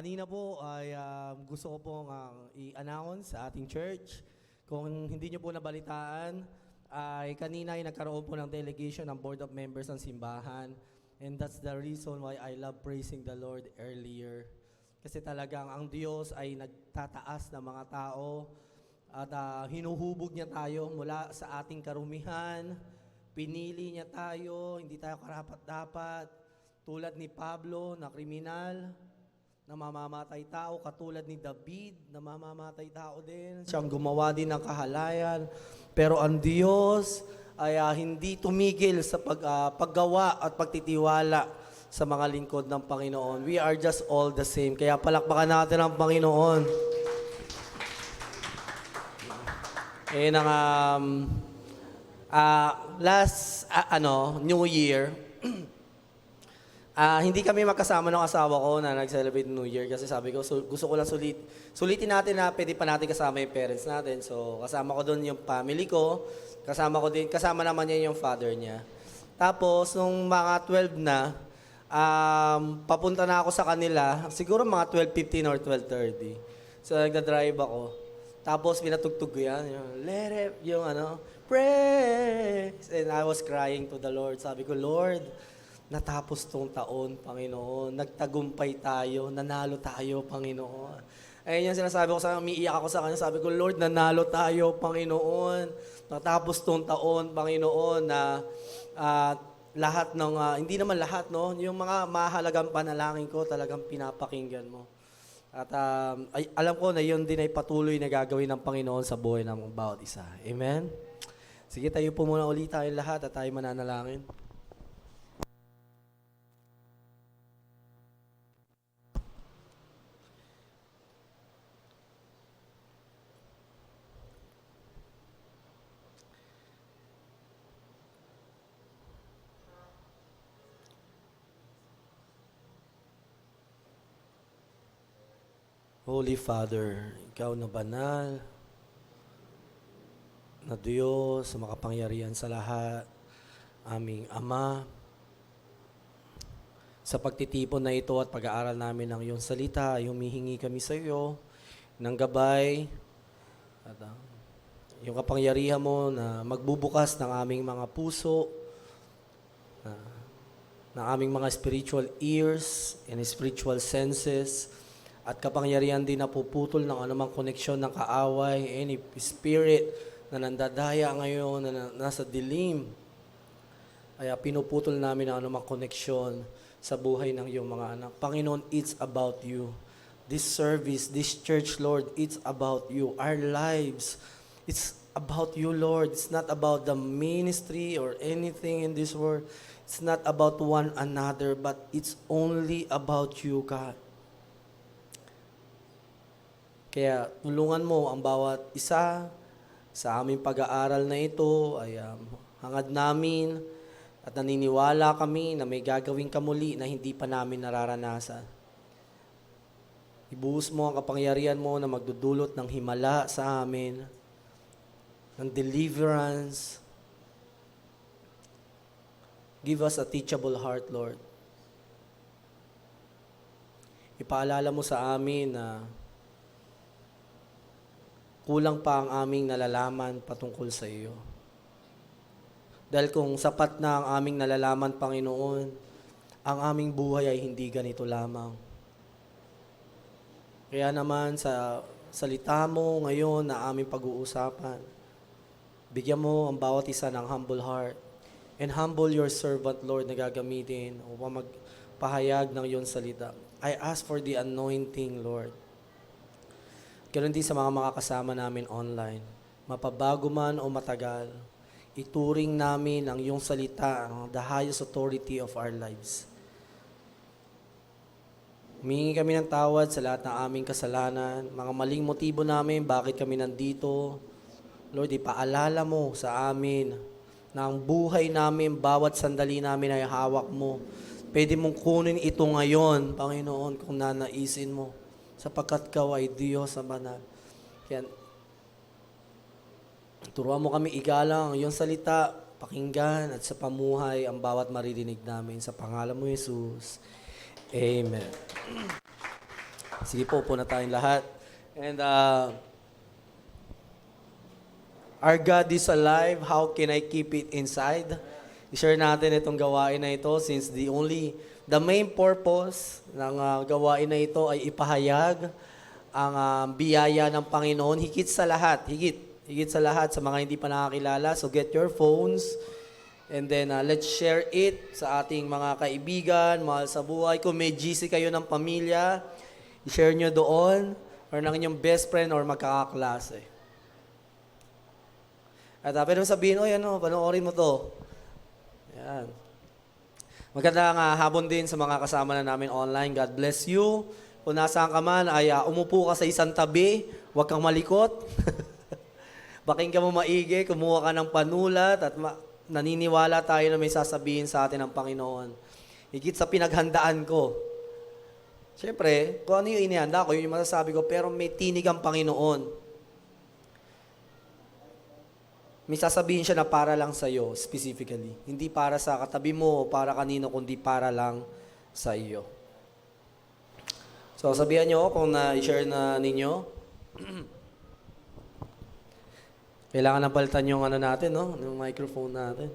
Kanina po ay gusto ko pong i-announce sa ating church. Kung hindi nyo po nabalitaan, ay kanina ay nagkaroon po ng delegation ng Board of Members ng simbahan. And that's the reason why I love praising the Lord earlier. Kasi talagang ang Diyos ay nagtataas ng mga tao at hinuhubog niya tayo mula sa ating karumihan. Pinili niya tayo, hindi tayo karapat-dapat. Tulad ni Pablo na kriminal, na mamamatay tao, katulad ni David na mamamatay tao din. Siyang gumawa din ng kahalayan. Pero ang Diyos ay hindi tumigil sa paggawa at pagtitiwala sa mga lingkod ng Panginoon. We are just all the same. Kaya palakpakan natin ang Panginoon. New Year, hindi kami magkasama ng asawa ko na nag-celebrate New Year kasi sabi ko, gusto ko lang sulitin natin na pwede pa natin kasama yung parents natin. So, kasama ko doon yung family ko, kasama naman niya yung father niya. Tapos, nung mga 12 na, papunta na ako sa kanila, siguro mga 12:15 or 12:30. So, nagda-drive ako. Tapos, pinatugtog ko yan, praise! And I was crying to the Lord. Sabi ko, Lord, natapos tong taon, Panginoon. Nagtagumpay tayo, nanalo tayo, Panginoon. Ayun yung sinasabi ko sa kanya, umiiyak ako sa kanya. Sabi ko, Lord, nanalo tayo, Panginoon. Natapos tong taon, Panginoon, na lahat ng, hindi naman lahat, no? Yung mga mahalagang panalangin ko, talagang pinapakinggan mo. At alam ko na yun din ay patuloy na gagawin ng Panginoon sa buhay ng bawat isa. Amen? Sige, tayo po muna ulit tayo lahat at tayo mananalangin. Holy Father, Ikaw na banal, na Diyos, makapangyarihan sa lahat, aming Ama, sa pagtitipon na ito at pag-aaral namin ng iyong salita, ay humihingi kami sa iyo ng gabay at yung kapangyarihan mo na magbubukas ng aming mga puso, ng aming mga spiritual ears and spiritual senses, at kapangyarihan din na puputol ng anumang koneksyon ng kaaway, any spirit na nandadaya ngayon, na nasa dilim. Ay pinuputol namin ang anumang koneksyon sa buhay ng iyong mga anak. Panginoon, it's about you. This service, this church, Lord, it's about you. Our lives, it's about you, Lord. It's not about the ministry or anything in this world. It's not about one another, but it's only about you, God. Kaya tulungan mo ang bawat isa sa aming pag-aaral na ito ay hangad namin at naniniwala kami na may gagawin ka muli na hindi pa namin nararanasan. Ibuhos mo ang kapangyarihan mo na magdudulot ng himala sa amin, ng deliverance. Give us a teachable heart, Lord. Ipaalala mo sa amin na kulang pa ang aming nalalaman patungkol sa iyo. Dahil kung sapat na ang aming nalalaman, Panginoon, ang aming buhay ay hindi ganito lamang. Kaya naman sa salita mo ngayon na aming pag-uusapan, bigyan mo ang bawat isa ng humble heart and humble your servant, Lord, na gagamitin upang magpahayag ng iyong salita. I ask for the anointing, Lord. Ganoon din sa mga makakasama namin online. Mapabago man o matagal, ituring namin ang iyong salita, the highest authority of our lives. Humingi kami ng tawad sa lahat ng aming kasalanan, mga maling motibo namin, bakit kami nandito. Lord, ipaalala mo sa amin na ang buhay namin, bawat sandali namin ay hawak mo. Pwede mong kunin ito ngayon, Panginoon, kung nanaisin mo. Sapagkat Ikaw ay Diyos na banal. Kaya, turuan mo kami igalang ang iyong salita, pakinggan at sa pamuhay ang bawat maririnig namin. Sa pangalan mo, Jesus. Amen. Sige po, upo na tayong lahat. And our God is alive. How can I keep it inside? I-share natin itong gawain na ito since the main purpose ng gawain na ito ay ipahayag ang biyaya ng Panginoon. Higit sa lahat sa mga hindi pa nakakilala. So get your phones and then let's share it sa ating mga kaibigan, mahal sa buhay. Kung may GC kayo ng pamilya, i-share nyo doon or ng inyong best friend or magkakaklase. At pwede mo sabihin, panoorin mo to. Yan. Magandang hapon din sa mga kasama na namin online. God bless you. Kung nasaan ka man, ay umupo ka sa isang tabi. Huwag kang malikot. Baking ka mo maigi, kumuha ka ng panulat at naniniwala tayo na may sasabihin sa atin ng Panginoon. Higit sa pinaghandaan ko. Siyempre, kung ano yung inihanda ko, yun yung masasabi ko, pero may tinig ang Panginoon. May sasabihin siya na para lang sa'yo, specifically. Hindi para sa katabi mo o para kanino, kundi para lang sa iyo. So, sabihan nyo kung na-share na ninyo. Kailangan na palitan yung natin, no? Yung microphone natin.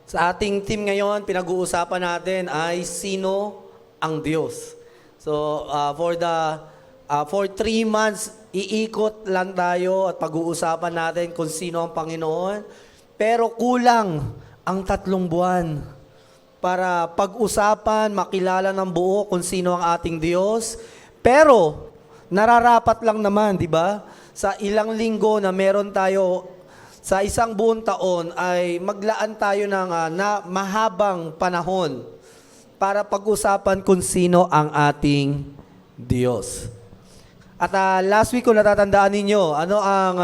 Sa ating team ngayon, pinag-uusapan natin ay sino ang Diyos. So, for 3 months, iikot lang tayo at pag-uusapan natin kung sino ang Panginoon. Pero kulang ang 3 buwan para pag-usapan, makilala ng buo kung sino ang ating Diyos. Pero, nararapat lang naman, di ba? Sa ilang linggo na meron tayo, sa isang buong taon, ay maglaan tayo ng mahabang panahon para pag-usapan kung sino ang ating Diyos. At last week, kung natatandaan ninyo, ano ang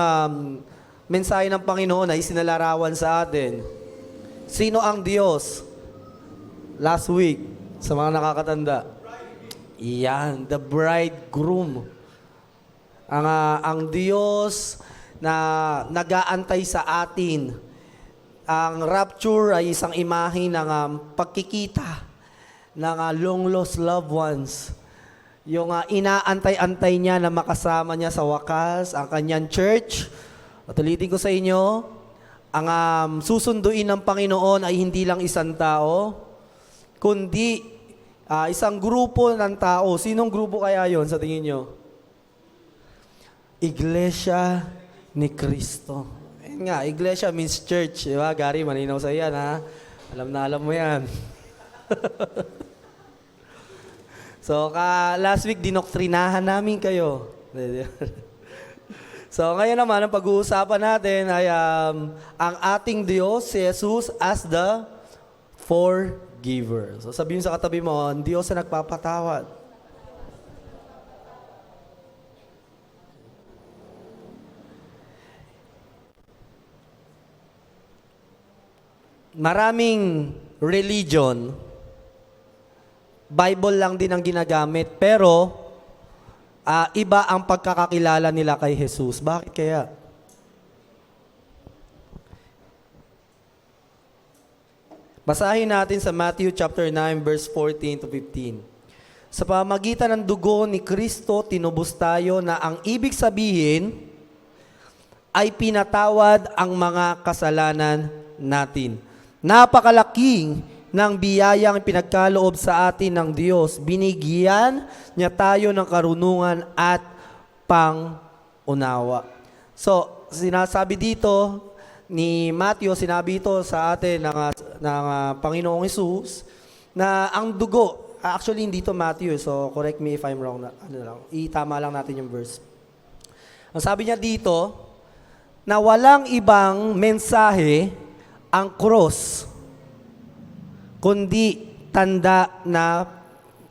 mensahe ng Panginoon na isinalarawan sa atin? Sino ang Diyos? Last week, sa mga nakakatanda. Iyan, the bridegroom. Ang Diyos na nag-aantay sa atin. Ang rapture ay isang imahe ng pagkikita ng long lost loved ones. Yung inaantay-antay niya na makasama niya sa wakas, ang kanyang church. At ulitin ko sa inyo, ang susunduin ng Panginoon ay hindi lang isang tao, kundi isang grupo ng tao. Sinong grupo kaya yon sa tingin nyo? Iglesia ni Cristo. Ayun nga, iglesia means church. Diba, Gary? Malinaw sa iyan, ha? Alam mo yan. So, last week, dinoktrinahan namin kayo. So, ngayon naman, ang pag-uusapan natin ay ang ating Diyos, si Jesus, as the forgiver. So, sabihin sa katabi mo, ang Diyos na nagpapatawad. Maraming religion, Bible lang din ang ginagamit, pero iba ang pagkakakilala nila kay Jesus. Bakit kaya? Basahin natin sa Matthew chapter 9, verse 14 to 15. Sa pamagitan ng dugo ni Kristo, tinubos tayo na ang ibig sabihin ay pinatawad ang mga kasalanan natin. Napakalaking ng biyayang pinagkaloob sa atin ng Diyos. Binigyan niya tayo ng karunungan at pang-unawa. So, sinasabi dito ni Matthew, sinabi ito sa atin ng Panginoong Hesus na ang dugo, actually hindi ito Matthew, so correct me if I'm wrong, itama lang natin yung verse. Ang sabi niya dito, na walang ibang mensahe ang cross, kundi tanda na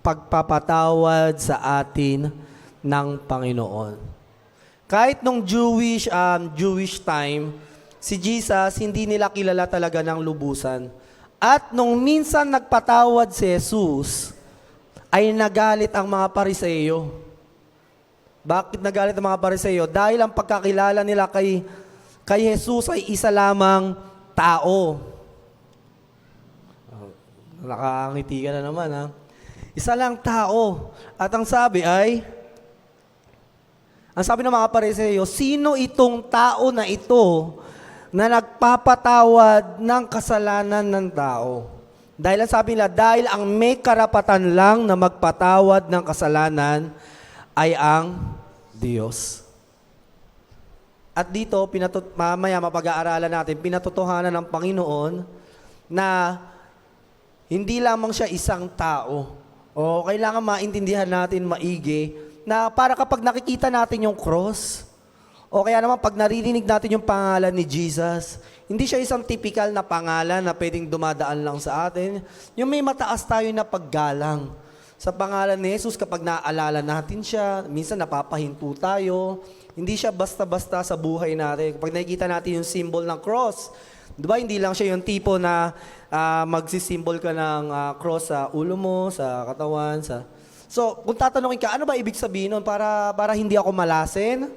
pagpapatawad sa atin ng Panginoon. Kahit nung Jewish time, si Jesus hindi nila kilala talaga ng lubusan. At nung minsan nagpatawad si Jesus, ay nagalit ang mga Pariseyo. Bakit nagalit ang mga Pariseyo? Dahil ang pagkakilala nila kay Jesus ay isa lamang tao. Nakangiti ka na naman, ha? Isa lang tao. At ang sabi ng mga Pariseo, sino itong tao na ito na nagpapatawad ng kasalanan ng tao? Dahil ang sabi nila, dahil ang may karapatan lang na magpatawad ng kasalanan ay ang Diyos. At dito, mamaya mapag-aaralan natin, pinatotohanan ng Panginoon na hindi lamang siya isang tao. O kailangan maintindihan natin maigi na para kapag nakikita natin yung cross, o kaya naman pag naririnig natin yung pangalan ni Jesus, hindi siya isang typical na pangalan na pwedeng dumadaan lang sa atin. Yung may mataas tayo na paggalang. Sa pangalan ni Jesus, kapag naaalala natin siya, minsan napapahinto tayo. Hindi siya basta-basta sa buhay natin. Kapag nakikita natin yung symbol ng cross, di ba, hindi lang siya yung tipo na magsisimbol ka ng cross sa ulo mo, sa katawan. So, kung tatanungin ka, ano ba ibig sabihin nun? Para hindi ako malasin?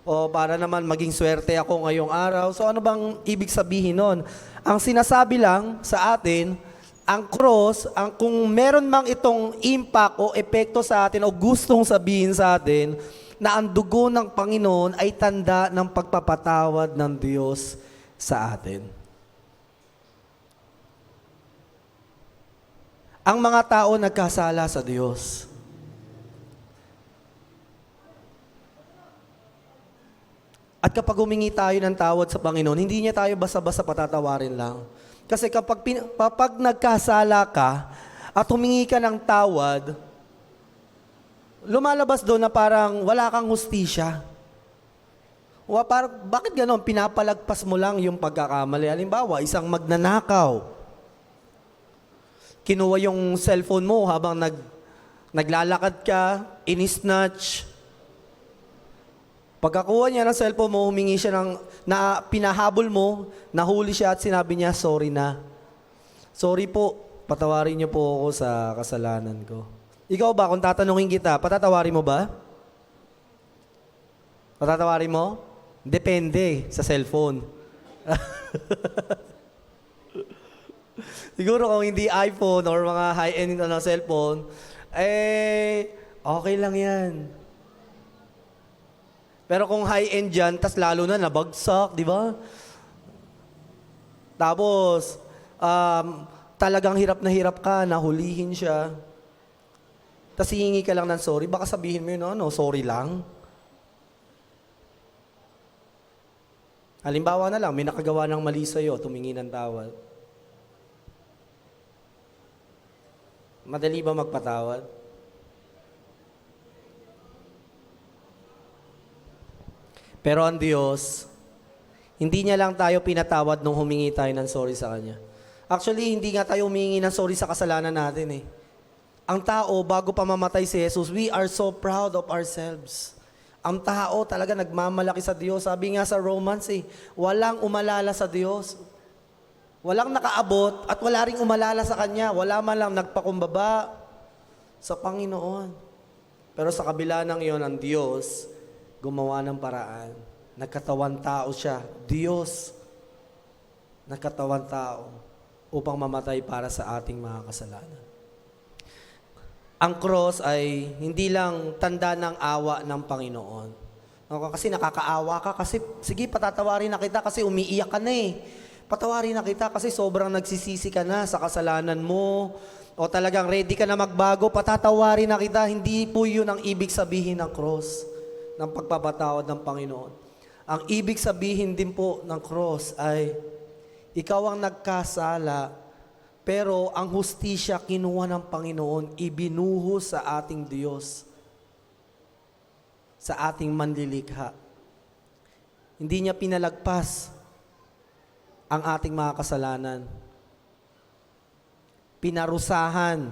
O para naman maging swerte ako ngayong araw? So, ano bang ibig sabihin nun? Ang sinasabi lang sa atin, ang cross, kung meron mang itong impact o epekto sa atin o gustong sabihin sa atin, na ang dugo ng Panginoon ay tanda ng pagpapatawad ng Diyos sa atin. Ang mga tao nagkasala sa Diyos. At kapag humingi tayo ng tawad sa Panginoon, hindi niya tayo basta-basta patatawarin lang. Kasi kapag nagkasala ka at humingi ka ng tawad, lumalabas doon na parang wala kang hustisya. Bakit ganon? Pinapalagpas mo lang yung pagkakamali. Halimbawa, isang magnanakaw. Kinuha yung cellphone mo habang naglalakad ka, in-snatch. Pagkakuha niya ng cellphone mo, humingi siya pinahabol mo, nahuli siya at sinabi niya, sorry na. Sorry po, patawarin niyo po ako sa kasalanan ko. Ikaw ba, kung tatanungin kita, patatawarin mo ba? Patatawarin mo? Depende sa cellphone. Siguro kung hindi iPhone or mga high-end na cellphone, okay lang yan. Pero kung high-end dyan, tas lalo na nabagsak, di ba? Tapos, talagang hirap na hirap ka, nahulihin siya. Tas hihingi ka lang ng sorry, baka sabihin mo yun, sorry lang. Halimbawa na lang, may nakagawa ng mali sa'yo, tumingi ng tawad. Madali ba magpatawad? Pero ang Diyos, hindi niya lang tayo pinatawad nung humingi tayo ng sorry sa Kanya. Actually, hindi nga tayo humingi ng sorry sa kasalanan natin eh. Ang tao, bago pa mamatay si Jesus, we are so proud of ourselves. Ang tao talaga nagmamalaki sa Diyos. Sabi nga sa Romans walang umalala sa Diyos. Walang nakaabot at wala ring umalala sa Kanya. Wala man lang nagpakumbaba sa Panginoon. Pero sa kabila ng iyon, ang Diyos gumawa ng paraan. Nagkatawan tao siya. Diyos, nagkatawan tao upang mamatay para sa ating mga kasalanan. Ang cross ay hindi lang tanda ng awa ng Panginoon. Kasi nakakaawa ka, kasi sige patatawarin na kita kasi umiiyak ka na eh. Patawarin na kita kasi sobrang nagsisisi ka na sa kasalanan mo o talagang ready ka na magbago, patatawarin na kita. Hindi po yun ang ibig sabihin ng cross, ng pagpapatawad ng Panginoon. Ang ibig sabihin din po ng cross ay ikaw ang nagkasala, pero ang hustisya kinuha ng Panginoon, ibinuhos sa ating Diyos, sa ating manlilikha. Hindi niya pinalagpas ang ating mga kasalanan. Pinarusahan.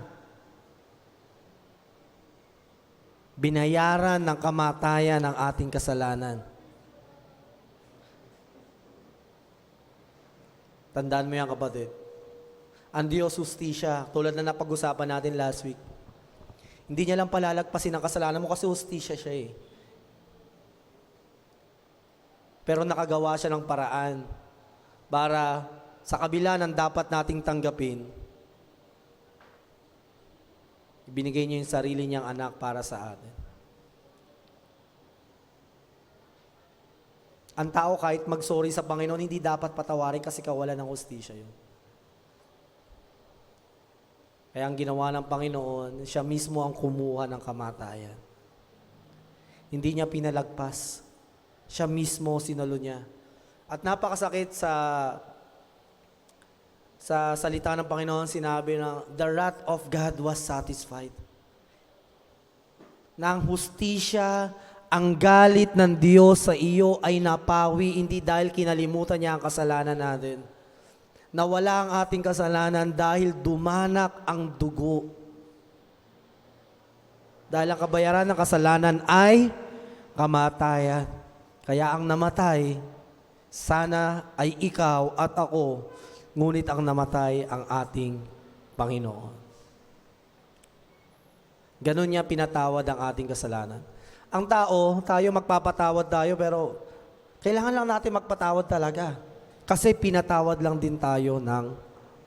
Binayaran ng kamatayan ang ating kasalanan. Tandaan mo yan, kapatid. Ang Diyos hustisya, tulad na napag-usapan natin last week. Hindi niya lang palalagpasin ang kasalanan mo kasi hustisya siya eh. Pero nakagawa siya ng paraan para sa kabila ng dapat nating tanggapin, Ibinigay niya yung sarili niyang anak para sa atin. Ang tao kahit mag-sorry sa Panginoon, hindi dapat patawarin kasi kawalan ng hustisya yun. Kaya ang ginawa ng Panginoon, siya mismo ang kumuha ng kamatayan. Hindi niya pinalagpas. Siya mismo sinalo niya. At napakasakit sa salita ng Panginoon, sinabi na, the wrath of God was satisfied. Na ang hustisya, ang galit ng Diyos sa iyo ay napawi, hindi dahil kinalimutan niya ang kasalanan natin. Nawala ang ating kasalanan dahil dumanak ang dugo. Dahil ang kabayaran ng kasalanan ay kamatayan. Kaya ang namatay, sana ay ikaw at ako, ngunit ang namatay ang ating Panginoon. Ganun niya pinatawad ang ating kasalanan. Ang tao, tayo magpapatawad tayo, pero kailangan lang natin magpatawad talaga. Kasi pinatawad lang din tayo ng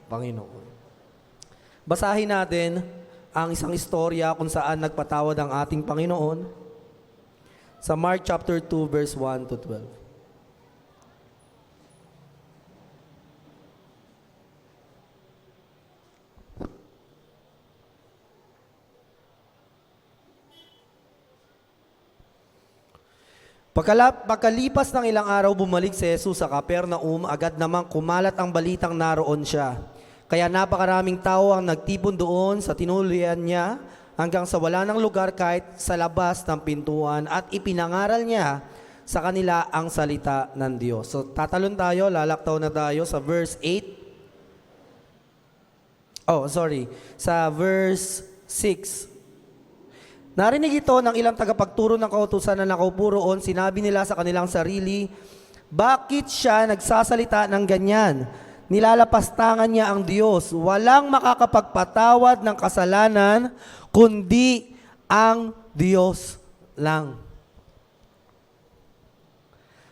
Panginoon. Basahin natin ang isang istorya kung saan nagpatawad ang ating Panginoon sa Mark chapter 2 verse 1 to 12. Pagkalipas ng ilang araw, bumalik si Jesus sa Capernaum, agad namang kumalat ang balitang naroon siya. Kaya napakaraming tao ang nagtipon doon sa tinuluyan niya hanggang sa wala ng lugar kahit sa labas ng pintuan at ipinangaral niya sa kanila ang salita ng Diyos. So tatalon tayo, lalaktaw na tayo sa verse 8. Sa verse 6. Narinig ito ng ilang tagapagturo ng kautusan na nakaupo roon, sinabi nila sa kanilang sarili, bakit siya nagsasalita ng ganyan? Nilalapastangan niya ang Diyos. Walang makakapagpatawad ng kasalanan, kundi ang Diyos lang.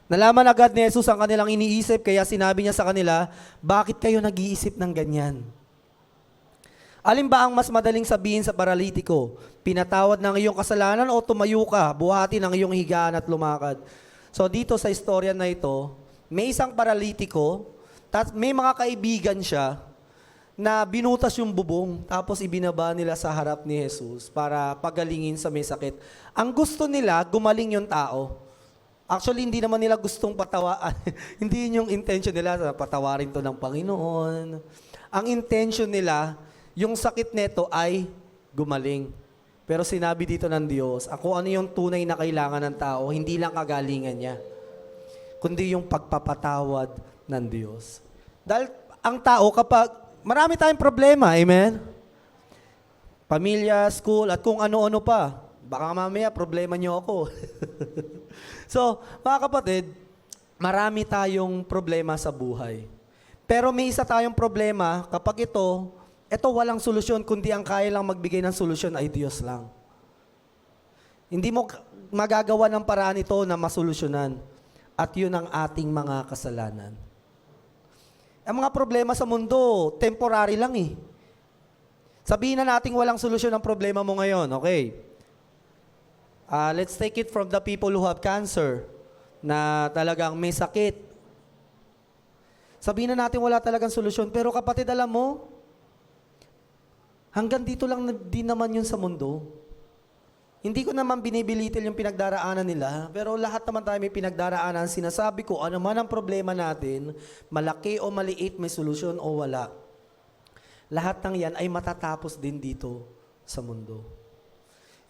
Nalaman agad ni Jesus ang kanilang iniisip, kaya sinabi niya sa kanila, bakit kayo nag-iisip ng ganyan? Alin ba ang mas madaling sabihin sa paralitiko? Pinatawad ng iyong kasalanan o tumayo ka, buhati ng iyong higaan at lumakad? So dito sa istorya na ito, may isang paralitiko, may mga kaibigan siya na binutas yung bubong, tapos ibinaba nila sa harap ni Jesus para pagalingin sa may sakit. Ang gusto nila, gumaling yung tao. Actually, hindi naman nila gustong patawaan. Hindi yun yung intention nila, patawarin to ng Panginoon. Ang intention nila, yung sakit neto ay gumaling. Pero sinabi dito ng Diyos, ako ano yung tunay na kailangan ng tao, hindi lang kagalingan niya, kundi yung pagpapatawad ng Diyos. Dahil ang tao, kapag marami tayong problema, amen? Pamilya, school, at kung ano-ano pa, baka mamaya problema niyo ako. So, mga kapatid, marami tayong problema sa buhay. Pero may isa tayong problema kapag ito walang solusyon, kundi ang kaya lang magbigay ng solusyon ay Diyos lang. Hindi mo magagawa ng paraan ito na masolusyonan. At yun ang ating mga kasalanan. Ang mga problema sa mundo, temporary lang eh. Sabihin na natin walang solusyon ang problema mo ngayon, okay? Let's take it from the people who have cancer, na talagang may sakit. Sabihin na natin wala talagang solusyon, pero kapatid, alam mo, hanggang dito lang din naman yun sa mundo. Hindi ko naman binibilitil yung pinagdaraanan nila, pero lahat naman tayo may pinagdaraanan. Sinasabi ko, ano man ang problema natin, malaki o maliit, may solusyon o wala. Lahat ng yan ay matatapos din dito sa mundo.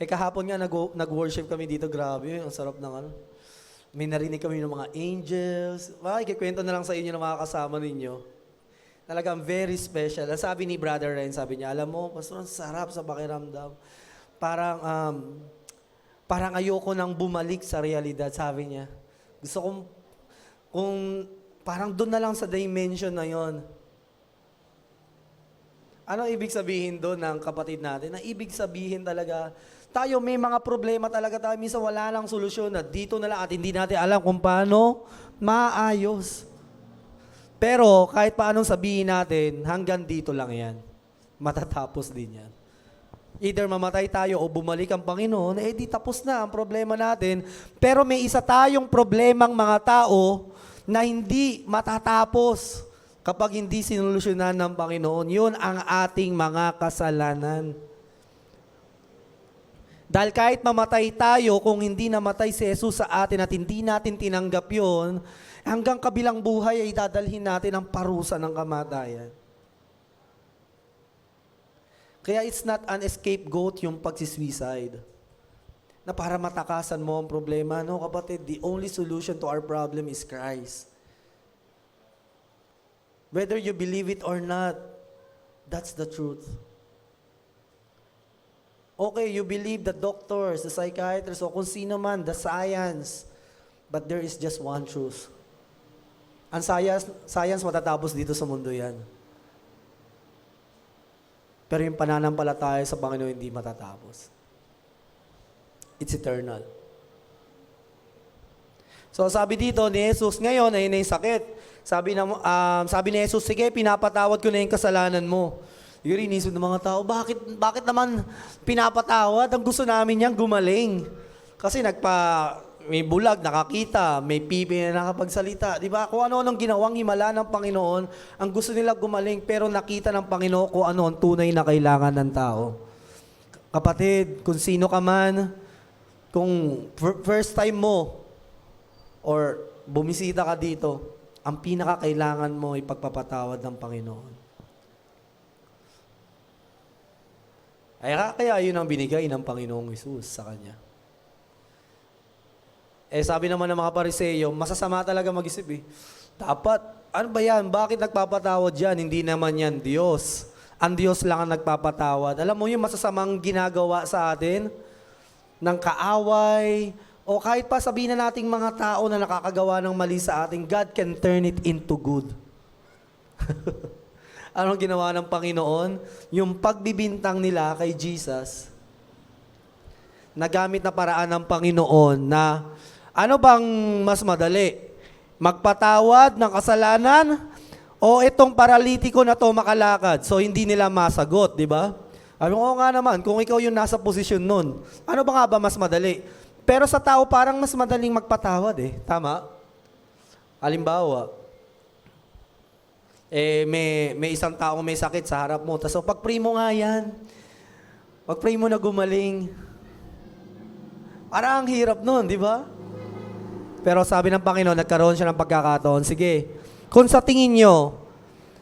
Kahapon nga nag-worship kami dito, grabe, ang sarap ng may narinig kami ng mga angels. Ikikwento na lang sa inyo ng mga kasama ninyo. Talagang very special. Sabi ni Brother Ren, sabi niya, alam mo, pastor, ang sarap sa pakiramdam. Parang ayoko nang bumalik sa realidad, sabi niya. Gusto kung parang doon na lang sa dimension na yon. Ano ibig sabihin doon ng kapatid natin? Na ibig sabihin talaga, tayo may mga problema talaga tayo. Minsan wala lang solusyon na dito na lang at hindi natin alam kung paano maayos. Pero kahit paanong sabihin natin, hanggang dito lang yan. Matatapos din yan. Either mamatay tayo o bumalik ang Panginoon, eh di tapos na ang problema natin. Pero may isa tayong problemang mga tao na hindi matatapos kapag hindi sinolusyonan ng Panginoon. Yun ang ating mga kasalanan. Dahil kahit mamatay tayo, kung hindi namatay si Jesus sa atin at hindi natin tinanggap yun, hanggang kabilang buhay ay dadalhin natin ang parusa ng kamatayan. Kaya it's not an scapegoat yung pagsisuicide. Na para matakasan mo ang problema. No, kapatid, the only solution to our problem is Christ. Whether you believe it or not, that's the truth. Okay, you believe the doctors, the psychiatrists, o kung sino man, the science. But there is just one truth. Ang science matatapos dito sa mundo yan. Pero yung pananampalataya sa Panginoon hindi matatapos. It's eternal. So sabi dito ni Jesus ngayon, ayun na yung sakit. Sabi ni Jesus, sige, pinapatawad ko na yung kasalanan mo. Yung inisip ng mga tao, bakit naman pinapatawad? Ang gusto namin yan, gumaling. Kasi may bulag, nakakita, may pipi na nakapagsalita. Di ba? Kung ano-anong ginawang himala ng Panginoon, ang gusto nila gumaling, pero nakita ng Panginoon kung ano ang tunay na kailangan ng tao. Kapatid, kung sino ka man, kung first time mo, or bumisita ka dito, ang pinakakailangan mo ay pagpapatawad ng Panginoon. Kaya yun ang binigay ng Panginoong Jesus sa kanya. Sabi naman ng mga Pariseyo, masasama talaga mag-isip eh. Dapat, ano ba yan? Bakit nagpapatawad yan? Hindi naman yan Diyos. Ang Diyos lang ang nagpapatawad. Alam mo yung masasamang ginagawa sa atin, ng kaaway, o kahit pa sabihin na nating mga tao na nakakagawa ng mali sa atin, God can turn it into good. Anong ginawa ng Panginoon? Yung pagbibintang nila kay Jesus, nagamit na paraan ng Panginoon na ano bang mas madali? Magpatawad ng kasalanan o itong paralitiko na to makalakad? So hindi nila masagot, di ba? Ano nga naman, kung ikaw yung nasa posisyon nun, ano ba nga ba mas madali? Pero sa tao parang mas madaling magpatawad eh. Tama? Halimbawa, may isang taong may sakit sa harap mo. Tapos, pag-pray mo nga yan. Pag-pray mo na gumaling. Parang ang hirap nun, di ba? Pero sabi ng Panginoon, nagkaroon siya ng pagkakataon. Sige, kung sa tingin nyo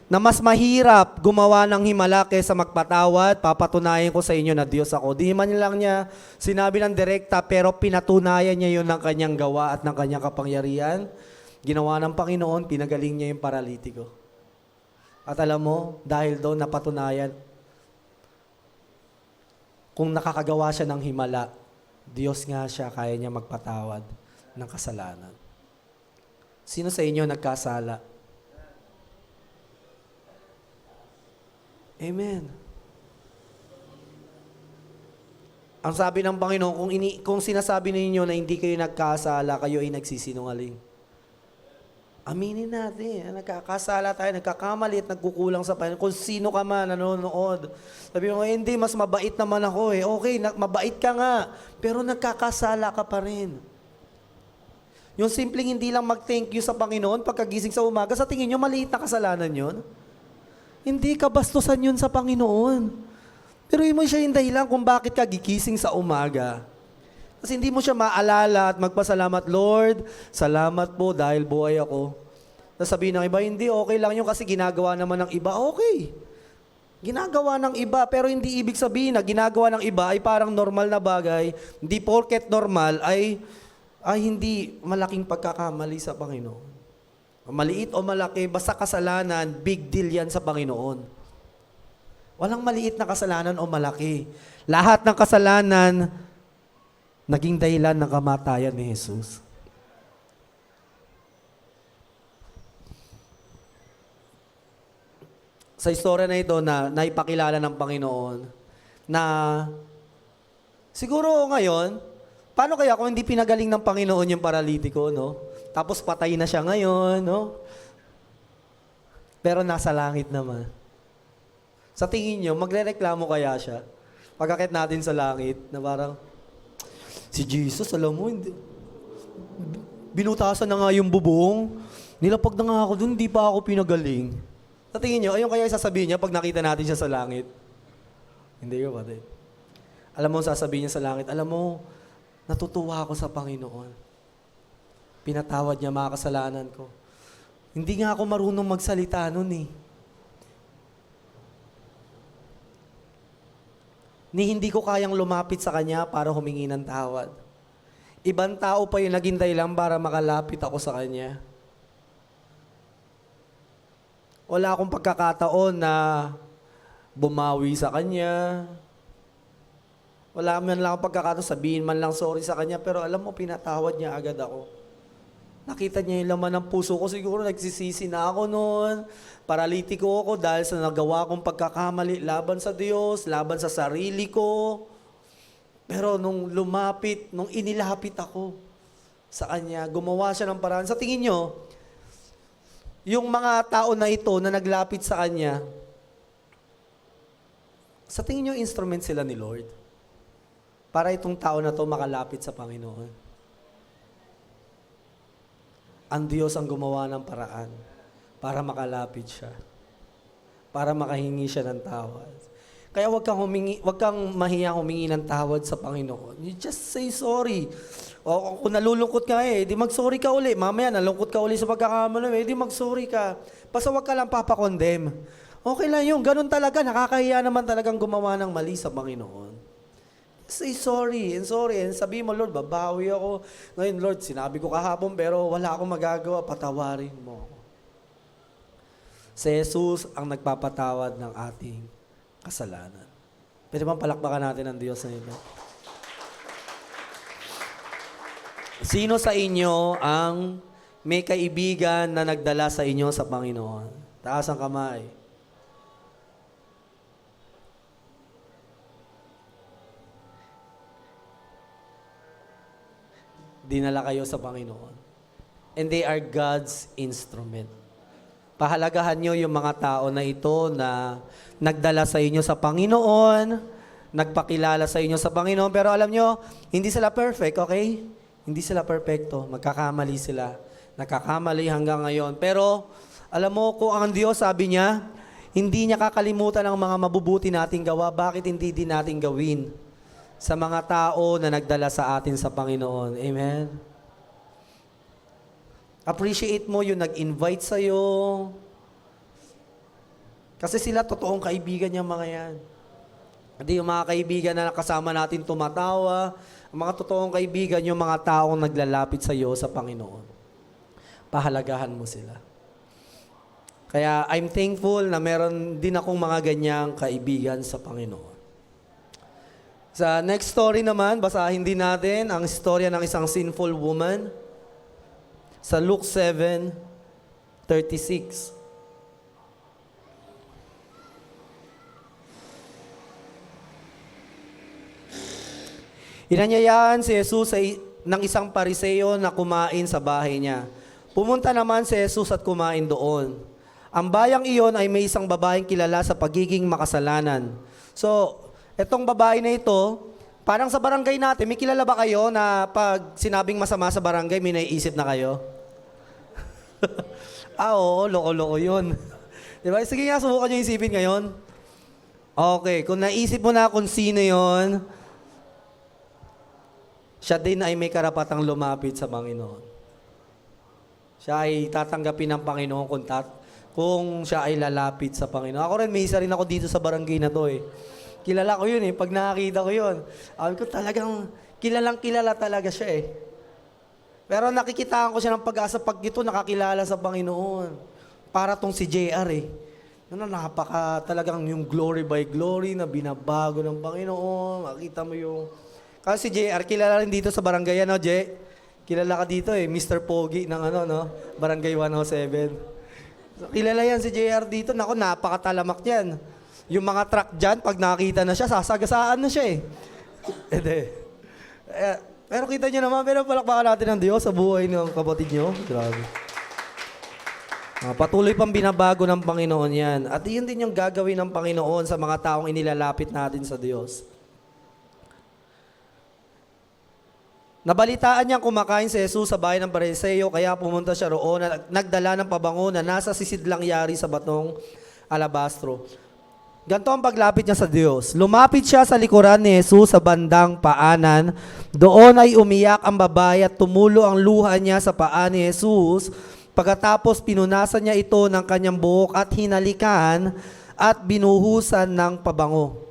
na mas mahirap gumawa ng himala kaysa magpatawad, papatunayan ko sa inyo na Diyos ako. Di man lang niya sinabi ng direkta, pero pinatunayan niya yun ng kanyang gawa at ng kanyang kapangyarihan. Ginawa ng Panginoon, pinagaling niya yung paralitiko. At alam mo, dahil doon napatunayan, kung nakakagawa siya ng himala, Diyos nga siya, kaya niya magpatawad ng kasalanan. Sino sa inyo nagkasala? Amen. Ang sabi ng Panginoon, kung sinasabi ninyo na hindi kayo nagkasala, kayo ay nagsisinungaling. Aminin natin, nagkakasala tayo, nagkakamali at nagkukulang sa Panginoon. Kung sino ka man, nanonood. Sabi mo, hindi, mas mabait naman ako eh. Okay, mabait ka nga, pero nagkakasala ka pa rin. Yung simpleng hindi lang mag-thank you sa Panginoon pagkagising sa umaga, sa tingin nyo, maliit na kasalanan yun? Hindi, kabastusan yun sa Panginoon. Pero mo siya yung dahilan kung bakit ka gigising sa umaga. Kasi hindi mo siya maalala at magpasalamat, Lord, salamat po dahil buhay ako. Sasabihin ng iba, hindi, okay lang yun kasi ginagawa naman ng iba. Okay. Ginagawa ng iba, pero hindi ibig sabihin na ginagawa ng iba ay parang normal na bagay. Hindi porket normal ay hindi malaking pagkakamali sa Panginoon. Maliit o malaki, basta kasalanan, big deal yan sa Panginoon. Walang maliit na kasalanan o malaki. Lahat ng kasalanan, naging dahilan ng kamatayan ni Jesus. Sa istorya na ito na naipakilala ng Panginoon na siguro ngayon, paano kaya kung hindi pinagaling ng Panginoon yung paralitiko, no? Tapos patay na siya ngayon, no? Pero nasa langit naman. Sa tingin nyo, magrereklamo kaya siya? Pagkakit natin sa langit, na parang, si Jesus, alam mo, hindi, binutasan na nga yung bubong. Nilapag na nga ako dun, hindi pa ako pinagaling. Sa tingin nyo, ayun kaya sasabihin niya pag nakita natin siya sa langit? Hindi ko pati. Alam mo, sasabihin niya sa langit, alam mo, natutuwa ako sa Panginoon. Pinatawad niya mga kasalanan ko. Hindi nga ako marunong magsalita nun eh. Hindi ko kayang lumapit sa Kanya para humingi ng tawad. Ibang tao pa yung naging dahilan para makalapit ako sa Kanya. Wala akong pagkakataon na bumawi sa Kanya. Wala man lang akong pagkakataon, sabihin man lang sorry sa Kanya, pero alam mo, pinatawad niya agad ako. Nakita niya yung laman ng puso ko, siguro nagsisisi na ako noon. Paralitiko ako dahil sa nagawa kong pagkakamali laban sa Diyos, laban sa sarili ko. Pero nung lumapit, nung inilapit ako sa Kanya, gumawa siya ng paraan. Sa tingin nyo, yung mga tao na ito na naglapit sa Kanya, sa tingin nyo instrument sila ni Lord? Para itong tao na to makalapit sa Panginoon. Ang Diyos ang gumawa ng paraan para makalapit siya. Para makahingi siya ng tawad. Kaya wag kang mahiyang humingi ng tawad sa Panginoon. You just say sorry. O kung nalulungkot ka di mag-sorry ka uli. Mamaya nalungkot ka uli sa pagkakamali, di mag-sorry ka. Basta wag ka lang papakondem. Okay lang yun. Ganun talaga. Nakakahiya naman talagang gumawa ng mali sa Panginoon. Say sorry and sorry. And sabi mo, Lord, babawi ako. Ngayon, Lord, sinabi ko kahapon pero wala akong magagawa. Patawarin mo ako. Si Jesus ang nagpapatawad ng ating kasalanan. Pwede bang palakpakan natin ang Diyos na ito? Sino sa inyo ang may kaibigan na nagdala sa inyo sa Panginoon? Taas ang kamay. Dinala kayo sa Panginoon. And they are God's instrument. Pahalagahan nyo yung mga tao na ito na nagdala sa inyo sa Panginoon, nagpakilala sa inyo sa Panginoon, pero alam nyo, hindi sila perfect, okay? Hindi sila perfecto. Magkakamali sila. Nagkakamali hanggang ngayon. Pero, alam mo, kung ang Diyos, sabi niya, hindi niya kakalimutan ang mga mabubuti nating gawa. Bakit hindi din natin gawin sa mga tao na nagdala sa atin sa Panginoon? Amen? Appreciate mo yung nag-invite sa'yo. Kasi sila totoong kaibigan niyang mga yan. Hindi yung mga kaibigan na kasama natin tumatawa. Ang mga totoong kaibigan, yung mga taong naglalapit sa iyo sa Panginoon. Pahalagahan mo sila. Kaya I'm thankful na meron din akong mga ganyang kaibigan sa Panginoon. Sa next story naman, basahin din natin ang istorya ng isang sinful woman sa Luke 7:36. Inanyayaan si Jesus ng isang Pariseo na kumain sa bahay niya. Pumunta naman si Jesus at kumain doon. Ang bayang iyon ay may isang babaeng kilala sa pagiging makasalanan. So, etong babae na ito, parang sa barangay natin, may kilala ba kayo na pag sinabing masama sa barangay, may naiisip na kayo? Oo, loko-loko yun. Diba? Sige nga, subukan nyo isipin ngayon. Okay, kung naisip mo na kung sino yon, siya din ay may karapatang lumapit sa Panginoon. Siya ay tatanggapin ng Panginoon kung siya ay lalapit sa Panginoon. Ako rin, may isa rin ako dito sa barangay na to eh. Kilala ko yun eh. Pag nakakita ko yun, sabi ko talagang kilala talaga siya eh. Pero nakikitaan ko siya ng pag-asa pag ito nakakilala sa Panginoon. Para tong si JR eh. Napaka talagang yung glory by glory na binabago ng Panginoon. Makita mo yung... Kasi si JR, kilala rin dito sa barangay, ano, J? Kilala ka dito eh, Mr. Pogi ng Barangay 107. So, kilala yan si JR dito. Naku, napakatalamak yan. Yung mga truck dyan, pag nakita na siya, sasagasaan na siya eh. Pero kita nyo naman, pero palakpakan natin ng Diyos sa buhay ng kapatid nyo. Grabe. Patuloy pang binabago ng Panginoon yan. At yun din yung gagawin ng Panginoon sa mga taong inilalapit natin sa Diyos. Nabalitaan niyang kumakain si Jesus sa bahay ng Pariseo, kaya pumunta siya roon at nagdala ng pabango na nasa sisidlang yari sa batong alabastro. Ganito ang paglapit niya sa Diyos. Lumapit siya sa likuran ni Jesus sa bandang paanan. Doon ay umiyak ang babae at tumulo ang luha niya sa paa ni Jesus. Pagkatapos pinunasan niya ito ng kanyang buhok at hinalikan at binuhusan ng pabango.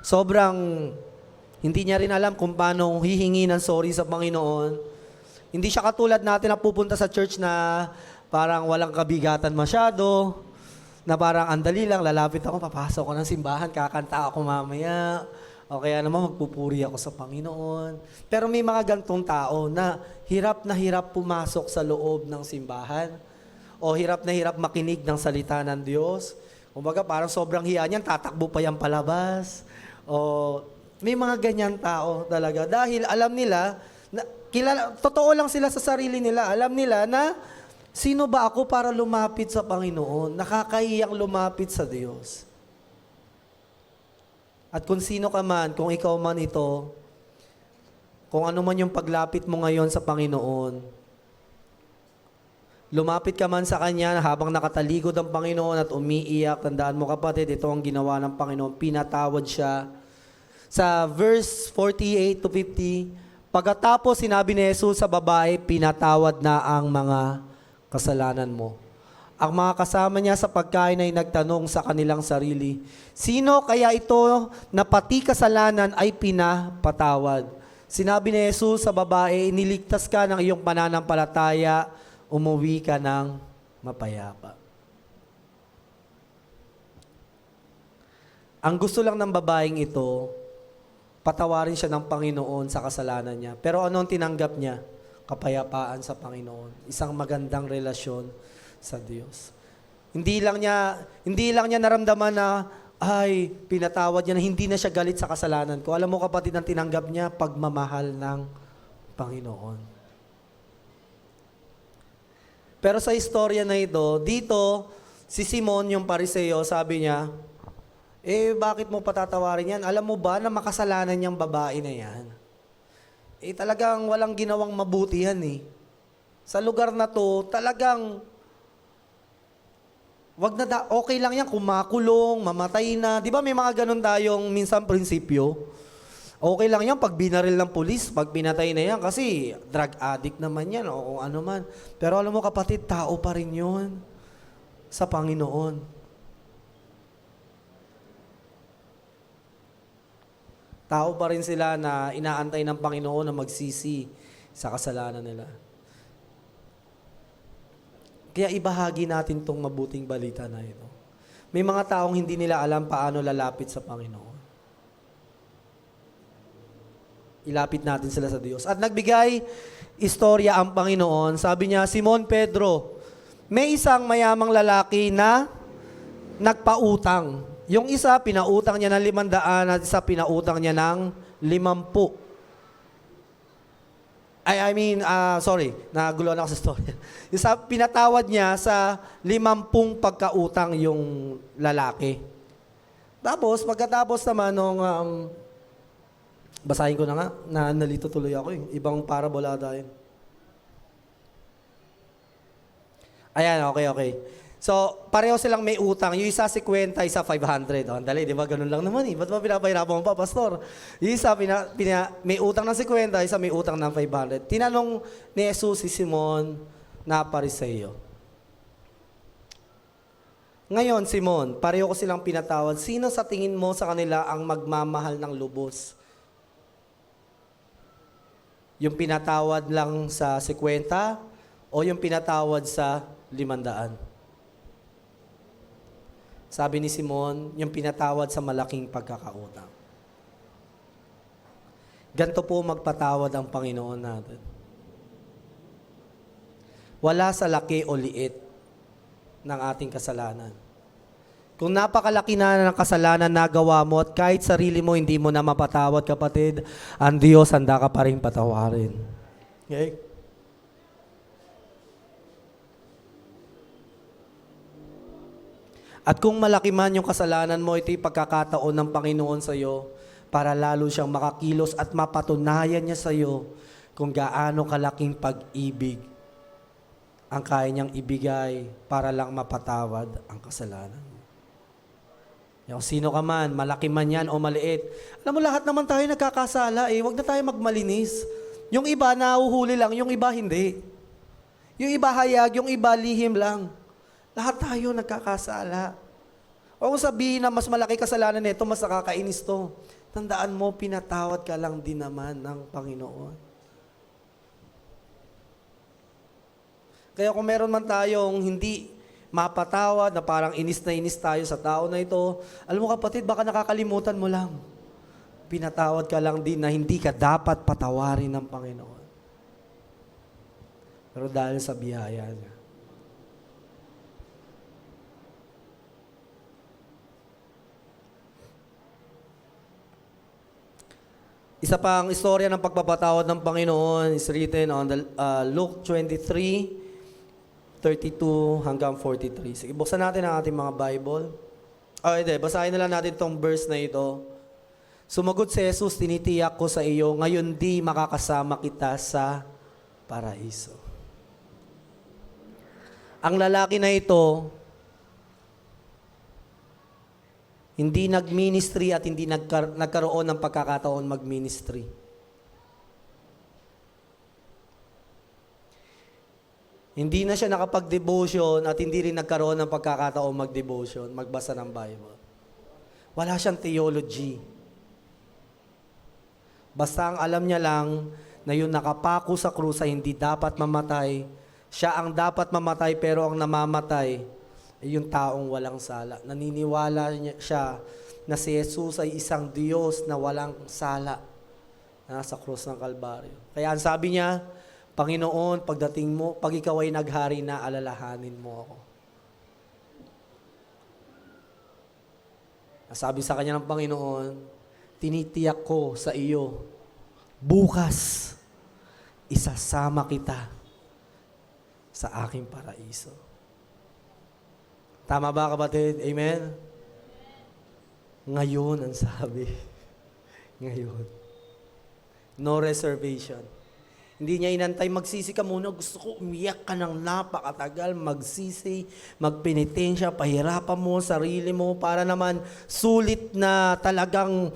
Sobrang hindi niya rin alam kung paano hihingi ng sorry sa Panginoon. Hindi siya katulad natin na pupunta sa church na parang walang kabigatan masyado, na parang andali lang, lalapit ako, papasok ko ng simbahan, kakanta ako mamaya, o kaya naman magpupuri ako sa Panginoon. Pero may mga gantong tao na hirap pumasok sa loob ng simbahan, o hirap makinig ng salita ng Diyos. Kumbaga parang sobrang hiya niyan, tatakbo pa yan palabas. O may mga ganyan tao talaga dahil alam nila, totoo lang sila sa sarili nila, alam nila na sino ba ako para lumapit sa Panginoon? Nakakahiyang lumapit sa Diyos. At kung sino ka man, kung ikaw man ito, kung ano man yung paglapit mo ngayon sa Panginoon, lumapit ka man sa Kanya habang nakataligod ang Panginoon at umiiyak, tandaan mo kapatid, ito ang ginawa ng Panginoon, pinatawad siya. Sa verse 48 to 50, pagkatapos sinabi ni Jesus sa babae, pinatawad na ang mga kasalanan mo. Ang mga kasama niya sa pagkain ay nagtanong sa kanilang sarili, sino kaya ito na pati kasalanan ay pinapatawad? Sinabi ni Jesus sa babae, iniligtas ka ng iyong pananampalataya, umuwi ka ng mapayapa. Ang gusto lang ng babaeng ito, patawarin siya ng Panginoon sa kasalanan niya. Pero ano ang tinanggap niya? Kapayapaan sa Panginoon. Isang magandang relasyon sa Diyos. Hindi lang niya naramdaman na, ay, pinatawad niya na hindi na siya galit sa kasalanan ko. Alam mo kapatid, ang tinanggap niya, pagmamahal ng Panginoon. Pero sa istorya na ito, dito, si Simon, yung Pariseo, sabi niya, bakit mo patatawarin yan? Alam mo ba na makasalanan niyang babae na yan? Talagang walang ginawang mabuti yan eh. Sa lugar na to, talagang, okay lang yan kung makulong, mamatay na. Di ba may mga ganun tayong minsan prinsipyo? Okay lang yan pag binaril ng pulis, pag pinatay na yan, kasi drug addict naman yan o kung ano man. Pero alam mo kapatid, tao pa rin yun sa Panginoon. Tao pa rin sila na inaantay ng Panginoon na magsisi sa kasalanan nila. Kaya ibahagi natin tong mabuting balita na ito. May mga taong hindi nila alam paano lalapit sa Panginoon. Ilapit natin sila sa Diyos. At nagbigay istorya ang Panginoon. Sabi niya, Simon Pedro, may isang mayamang lalaki na nagpautang. Yung isa, pinautang niya ng 500 at isa, pinautang niya ng 50. Naguluhan ako sa story. Isa, pinatawad niya sa 50 pagkautang yung lalaki. Tapos, pagkatapos naman nung, basahin ko na nga, nalito tuloy ako ibang parabola dahil. Ayan, okay. So, pareho silang may utang. Yung isa 50, isa 500. Dali, di ba? Ganun lang naman eh. Ba't ba pinapahirapan mo pa, Pastor? Yung isa may utang ng 50, isa may utang ng 500. Tinanong ni Jesus si Simon na Pariseo. Ngayon, Simon, pareho ko silang pinatawad. Sino sa tingin mo sa kanila ang magmamahal ng lubos? Yung pinatawad lang sa 50 o yung pinatawad sa 500? Sabi ni Simon, yung pinatawad sa malaking pagkakautang. Ganito po magpatawad ang Panginoon natin. Wala sa laki o liit ng ating kasalanan. Kung napakalaki na ng kasalanan na gawa mo at kahit sarili mo hindi mo na mapatawad, kapatid, ang Diyos handa ka pa rin patawarin. Okay? At kung malaki man yung kasalanan mo, ito'y pagkakataon ng Panginoon sa iyo para lalo siyang makakilos at mapatunayan niya sa iyo kung gaano kalaking pag-ibig ang kaya niyang ibigay para lang mapatawad ang kasalanan. Yung sino ka man, malaki man yan o maliit. Alam mo, lahat naman tayo nagkakasala eh. Huwag na tayo magmalinis. Yung iba nahuhuli lang, yung iba hindi. Yung iba hayag, yung iba lihim lang. Lahat tayo nagkakasala. O kung sabihin na mas malaki kasalanan nito, mas nakakainis to. Tandaan mo, pinatawad ka lang din naman ng Panginoon. Kaya kung meron man tayong hindi mapatawad, na parang inis na inis tayo sa tao na ito, alam mo kapatid, baka nakakalimutan mo lang. Pinatawad ka lang din na hindi ka dapat patawarin ng Panginoon. Pero dahil sa biyaya niya. Isa pang istorya ng pagpapatawad ng Panginoon is written on the, Luke 23:32 hanggang 43. Sige, buksan natin ang ating mga Bible. Hindi, basahin na lang natin itong verse na ito. Sumagot si Jesus, tinitiyak ko sa iyo, ngayon di makakasama kita sa paraiso. Ang lalaki na ito, hindi nag-ministry at hindi nagkaroon ng pagkakataon mag-ministry. Hindi na siya nakapag-devotion at hindi rin nagkaroon ng pagkakataon mag-devotion, magbasa ng Bible. Wala siyang theology. Basta ang alam niya lang na yung nakapako sa krus ay hindi dapat mamatay. Siya ang dapat mamatay pero ang namamatay ay yung taong walang sala. Naniniwala siya na si Jesus ay isang Diyos na walang sala na sa krus ng Kalbaryo. Kaya ang sabi niya, Panginoon, pagdating mo, pag ikaw ay naghari na, alalahanin mo ako. Sabi sa kanya ng Panginoon, tinitiyak ko sa iyo, bukas, isasama kita sa aking paraiso. Tama ba, kapatid? Amen? Ngayon, ang sabi. Ngayon. No reservation. Hindi niya inantay, magsisi ka muna. Gusto ko umiyak ka ng napakatagal, magsisi, magpenitensya, pahirapan mo sarili mo para naman sulit na talagang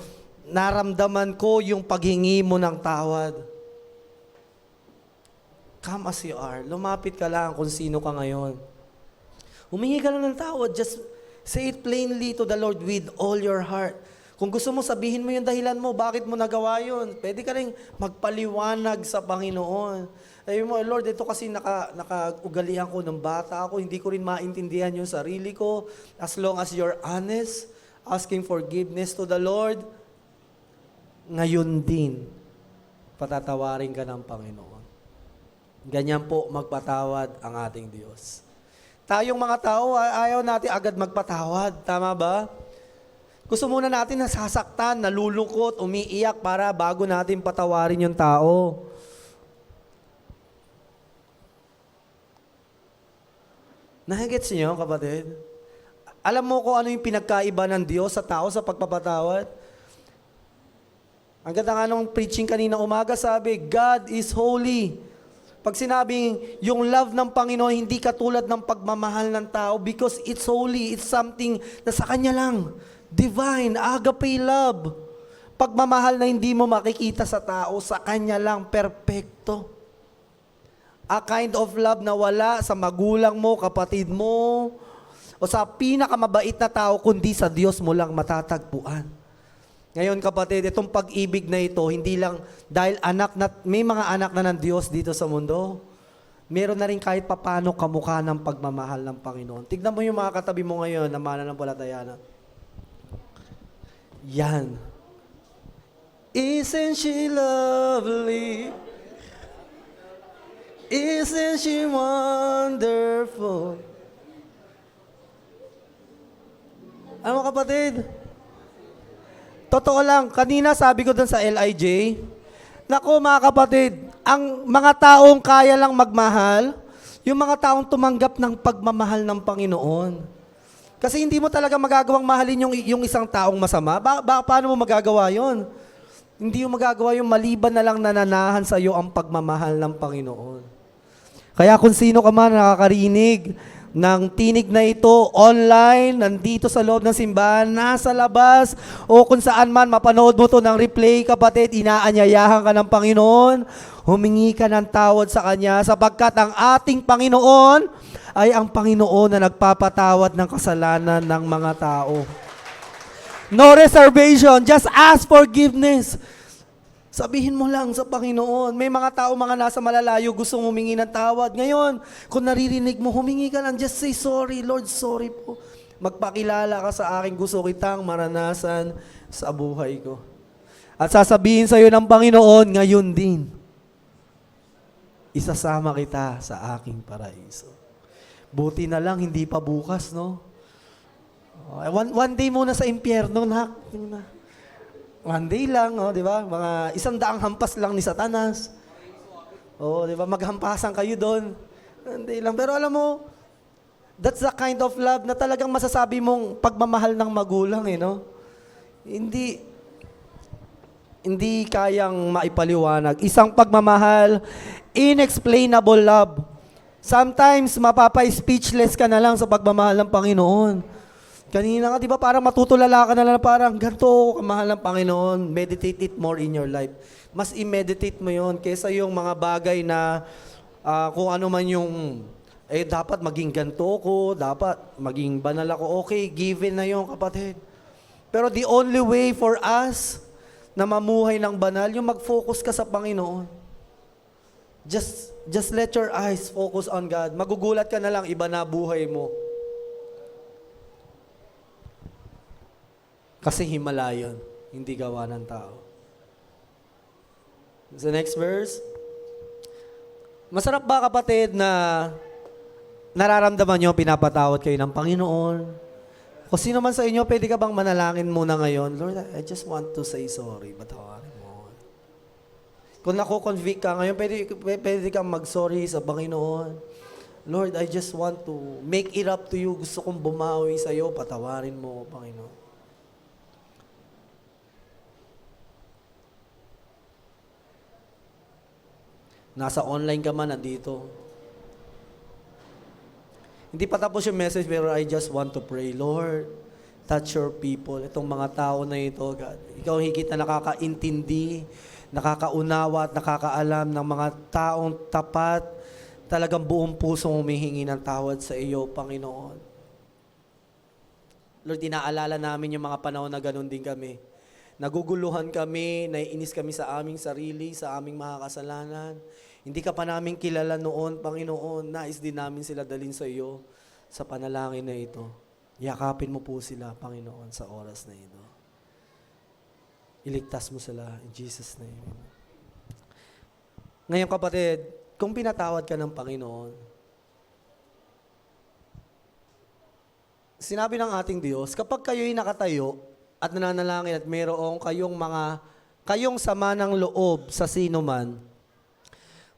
naramdaman ko yung paghingi mo ng tawad. Come as you are. Lumapit ka lang kung sino ka ngayon. Humingi ka lang ng tawad. Just say it plainly to the Lord with all your heart. Kung gusto mo, sabihin mo yung dahilan mo, bakit mo nagawa yun. Pwede ka rin magpaliwanag sa Panginoon. Sabi mo, Lord, ito kasi nakaugalian ko ng bata ako, hindi ko rin maintindihan yung sarili ko. As long as you're honest, asking forgiveness to the Lord, ngayon din, patatawarin ka ng Panginoon. Ganyan po magpatawad ang ating Diyos. Tayong mga tao, ayaw natin agad magpatawad. Tama ba? Gusto muna natin nasasaktan, nalulungkot, umiiyak para bago natin patawarin yung tao. Nagigets niyo, kapatid? Alam mo kung ano yung pinagkaiba ng Diyos sa tao sa pagpapatawad? Ang ganda nga nung preaching kanina umaga, sabi, God is holy. Pag sinabing yung love ng Panginoon, hindi katulad ng pagmamahal ng tao because it's holy, it's something na sa Kanya lang. Divine, agape love. Pagmamahal na hindi mo makikita sa tao, sa Kanya lang, perpekto. A kind of love na wala sa magulang mo, kapatid mo, o sa pinakamabait na tao, kundi sa Diyos mo lang matatagpuan. Ngayon kapatid, itong pag-ibig na ito, hindi lang dahil may mga anak na ng Diyos dito sa mundo, meron na rin kahit papano kamukha ng pagmamahal ng Panginoon. Tignan mo yung mga katabi mo ngayon na mananampalataya na. Yan. Isn't she lovely? Isn't she wonderful? Ano kapatid? Totoo lang, kanina sabi ko dun sa LIJ, naku mga kapatid, ang mga taong kaya lang magmahal, yung mga taong tumanggap ng pagmamahal ng Panginoon. Kasi hindi mo talaga magagawang mahalin yung isang taong masama. Paano mo magagawa yon? Hindi mo magagawa yung maliban na lang nananahan sa iyo ang pagmamahal ng Panginoon. Kaya kung sino ka man nakakarinig ng tinig na ito online, nandito sa loob ng simbahan, nasa labas, o kung saan man mapanood mo to ng replay, kapatid, inaanyayahan ka ng Panginoon, humingi ka ng tawad sa Kanya sapagkat ang ating Panginoon ay ang Panginoon na nagpapatawad ng kasalanan ng mga tao. No reservation, just ask forgiveness. Sabihin mo lang sa Panginoon. May mga tao, mga nasa malalayo, gustong humingi ng tawad. Ngayon, kung naririnig mo, humingi ka lang, just say sorry, Lord, sorry po. Magpakilala ka sa akin, gusto kitang maranasan sa buhay ko. At sasabihin sa iyo ng Panginoon, ngayon din, isasama kita sa aking paraiso. Buti na lang, hindi pa bukas, no? One day muna sa impyerno, One day lang, di ba? Mga 100 hampas lang ni Satanas. Di ba? Maghampasan kayo doon. One day lang. Pero alam mo, that's the kind of love na talagang masasabi mong pagmamahal ng magulang, no? Hindi kayang maipaliwanag. Isang pagmamahal, inexplainable love. Sometimes, mapapa-speechless ka na lang sa pagmamahal ng Panginoon. Kanina ka, di ba, parang matutulala ka na lang, parang ganito, kamahal ng Panginoon, meditate it more in your life. Mas i-meditate mo yon kaysa yung mga bagay na kung ano man yung, dapat maging ganito ko, dapat maging banal ako. Okay, given na yon, kapatid. Pero the only way for us na mamuhay ng banal, yung mag-focus ka sa Panginoon. Just let your eyes focus on God. Magugulat ka na lang, iba na buhay mo. Kasi himala yun, hindi gawa ng tao. Sa next verse. Masarap ba, kapatid, na nararamdaman nyo, pinapatawad kayo ng Panginoon? Kung sino man sa inyo, pwede ka bang manalangin muna ngayon? Lord, I just want to say sorry. Patawarin mo. Kung nako-convict ka ngayon, pwede kang mag-sorry sa Panginoon. Lord, I just want to make it up to you. Gusto kong bumawi sa iyo. Patawarin mo, Panginoon. Nasa online ka man, nandito. Hindi pa tapos yung message, pero I just want to pray, Lord, touch your people. Itong mga tao na ito, God. Ikaw higit na nakakaintindi, nakakaunawa at nakakaalam ng mga taong tapat, talagang buong pusong humihingi ng tawad sa iyo, Panginoon. Lord, inaalala namin yung mga panahon na ganun din kami. Naguguluhan kami, naiinis kami sa aming sarili, sa aming mga kasalanan. Hindi ka pa namin kilala noon, Panginoon. Nais din namin sila dalhin sa iyo sa panalangin na ito. Yakapin mo po sila, Panginoon, sa oras na ito. Iligtas mo sila in Jesus' name. Ngayon, kapatid, kung pinatawad ka ng Panginoon, sinabi ng ating Diyos, kapag kayo'y nakatayo at nananalangin at mayroong kayong sama ng loob sa sino man,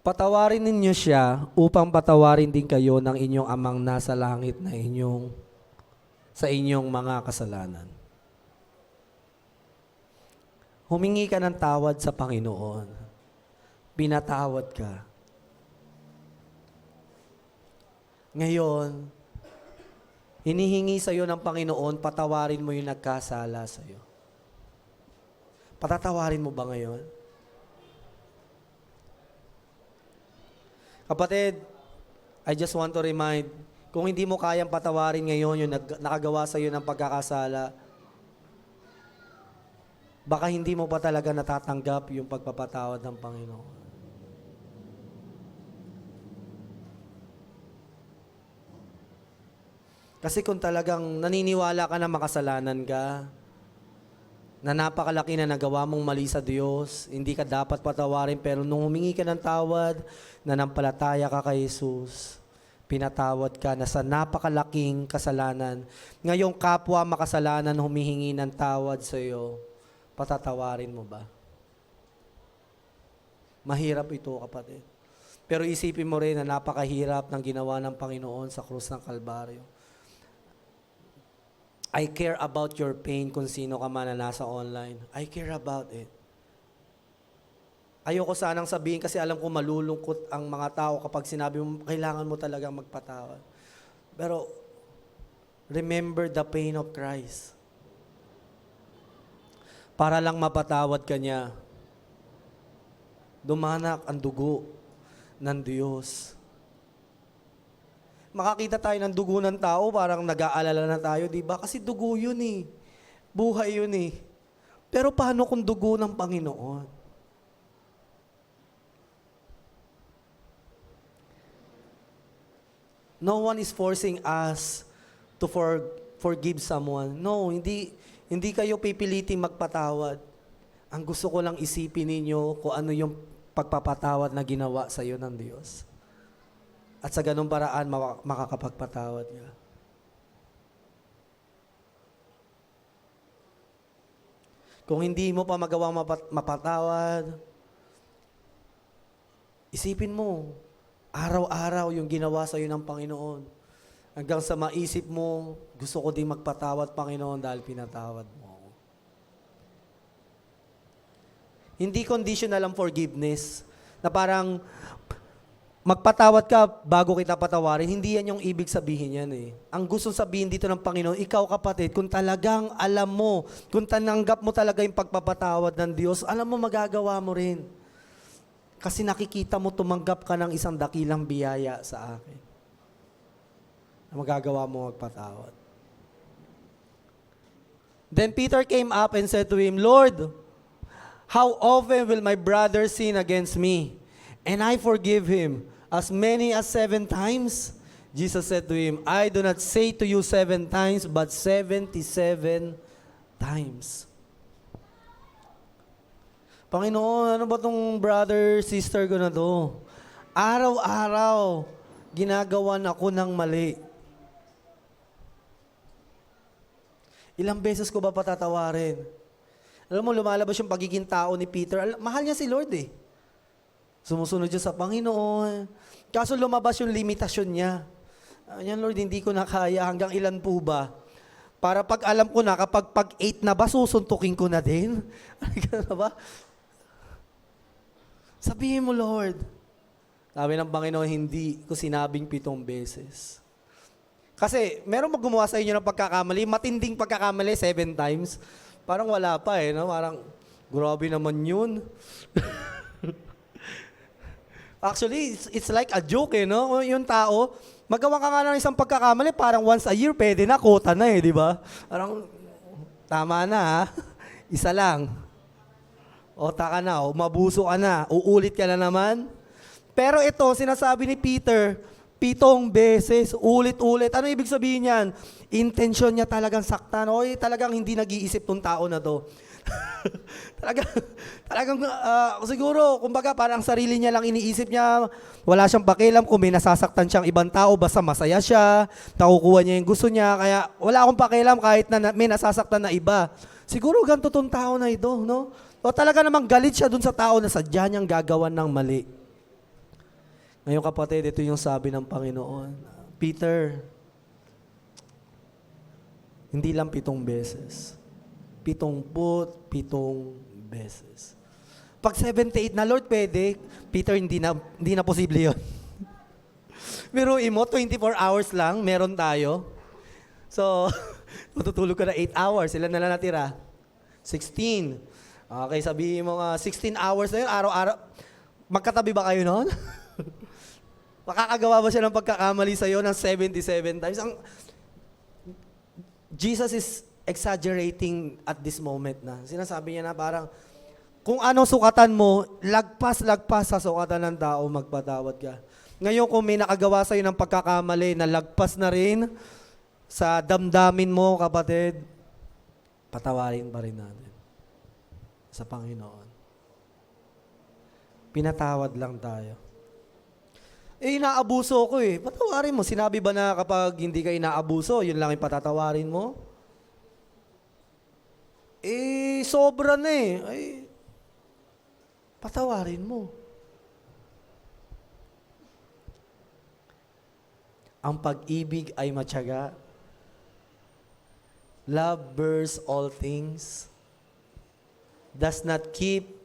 patawarin ninyo siya upang patawarin din kayo ng inyong amang nasa langit na sa inyong mga kasalanan. Humingi ka ng tawad sa Panginoon. Pinatawad ka. Ngayon, hinihingi sa iyo ng Panginoon, patawarin mo yung nagkasala sa iyo. Patatawarin mo ba ngayon? Kapatid, I just want to remind, kung hindi mo kayang patawarin ngayon yung nakagawa sa iyo ng pagkakasala, baka hindi mo pa talaga natatanggap yung pagpapatawad ng Panginoon. Kasi kung talagang naniniwala ka na makasalanan ka, na napakalaki na nagawa mong mali sa Diyos, hindi ka dapat patawarin, pero nung humingi ka ng tawad, nanampalataya ka kay Jesus, pinatawad ka na sa napakalaking kasalanan. Ngayong kapwa makasalanan humihingi ng tawad sa iyo, patatawarin mo ba? Mahirap ito, kapatid. Pero isipin mo rin na napakahirap ng ginawa ng Panginoon sa krus ng Kalbaryo. I care about your pain kung sino ka man na nasa online. I care about it. Ayoko sanang sabihin kasi alam ko malulungkot ang mga tao kapag sinabi mo, kailangan mo talagang magpatawad. Pero, remember the pain of Christ. Para lang mapatawad ka niya. Dumanak ang dugo ng Diyos. Makakita tayo ng dugo ng tao, parang nag-aalala na tayo, di ba? Kasi dugo yun eh. Buhay yun eh. Pero paano kung dugo ng Panginoon? No one is forcing us to forgive someone. No, hindi kayo pipiliting magpatawad. Ang gusto ko lang isipin ninyo kung ano yung pagpapatawad na ginawa sa iyo ng Diyos. At sa ganung paraan, makakapagpatawad ka. Kung hindi mo pa magawa mapatawad, isipin mo, araw-araw yung ginawa sa iyo ng Panginoon. Hanggang sa maisip mo, gusto ko din magpatawad, Panginoon, dahil pinatawad mo ako. Hindi conditional ang forgiveness, na parang magpatawad ka bago kita patawarin. Hindi yan yung ibig sabihin yan eh. Ang gusto sabihin dito ng Panginoon, ikaw kapatid, kung talagang alam mo, kung tananggap mo talaga yung pagpapatawad ng Diyos, alam mo magagawa mo rin. Kasi nakikita mo tumanggap ka ng isang dakilang biyaya sa akin. Na magagawa mo magpatawad. Then Peter came up and said to him, Lord, how often will my brother sin against me? And I forgive him as many as 7 times? Jesus said to him, I do not say to you 7 times, but 77 times. Panginoon, ano ba tong brother, sister ko na to? Araw-araw, ginagawan ako ng mali. Ilang beses ko ba patatawarin? Alam mo, lumalabas yung pagiging tao ni Peter. Mahal niya si Lord eh. Sumusunod siya sa Panginoon. Kaso lumabas yung limitasyon niya. Yan Lord, hindi ko na kaya. Hanggang ilan po ba? Para pag alam ko na, kapag pag 8 na ba, susuntukin ko na din? Ano ba? Sabihin mo, Lord. Sabi ng Panginoon, hindi ko sinabing 7 beses. Kasi, meron gumawa sa inyo ng pagkakamali, matinding pagkakamali 7 times. Parang wala pa eh, no? Parang, grabe naman yun. Actually, it's like a joke eh, no? Yung tao, magawa ka nga ng isang pagkakamali, parang once a year, pwede na, quota na eh, di ba? Parang, tama na ha, isa lang. Ota ka na, mabuso ka na, uulit ka na naman. Pero ito, sinasabi ni Peter, 7 beses, ulit-ulit. Ano ibig sabihin yan? Intensyon niya talagang saktan. Oy, talagang hindi nag-iisip tong tao na to. talagang siguro, kumbaga parang sarili niya lang iniisip niya, wala siyang pakialam kung may nasasaktan siyang ibang tao, basta masaya siya, nakukuha niya yung gusto niya, kaya wala akong pakialam kahit na may nasasaktan na iba. Siguro ganito tong tao na ito, no? O talaga namang galit siya dun sa tao na sadya niyang gagawan ng mali. Ngayon kapatid, ito yung sabi ng Panginoon, Peter, hindi lang 7 beses. 77 beses. Pag 78 na, Lord, pwede. Peter, hindi na posible yun. Pero mo, 24 hours lang, meron tayo. So, matutulog ka na 8 hours. Ilan na lang natira? 16. Okay, sabihin mo nga, 16 hours na yun, araw-araw. Magkatabi ba kayo noon? Makakagawa ba siya ng pagkakamali sa'yo ng 77 times? Jesus is exaggerating at this moment na. Sinasabi niya na parang, kung ano sukatan mo, lagpas sa sukatan ng tao, magpatawad ka. Ngayon, kung may nakagawa sa'yo ng pagkakamali na lagpas na rin sa damdamin mo, kapatid, patawarin pa rin natin sa Panginoon. Pinatawad lang tayo. Inaabuso ko eh. Patawarin mo. Sinabi ba na kapag hindi ka inaabuso, yun lang yung patatawarin mo? Sobra na eh. Patawarin mo. Ang pag-ibig ay matyaga. Love bears all things, does not keep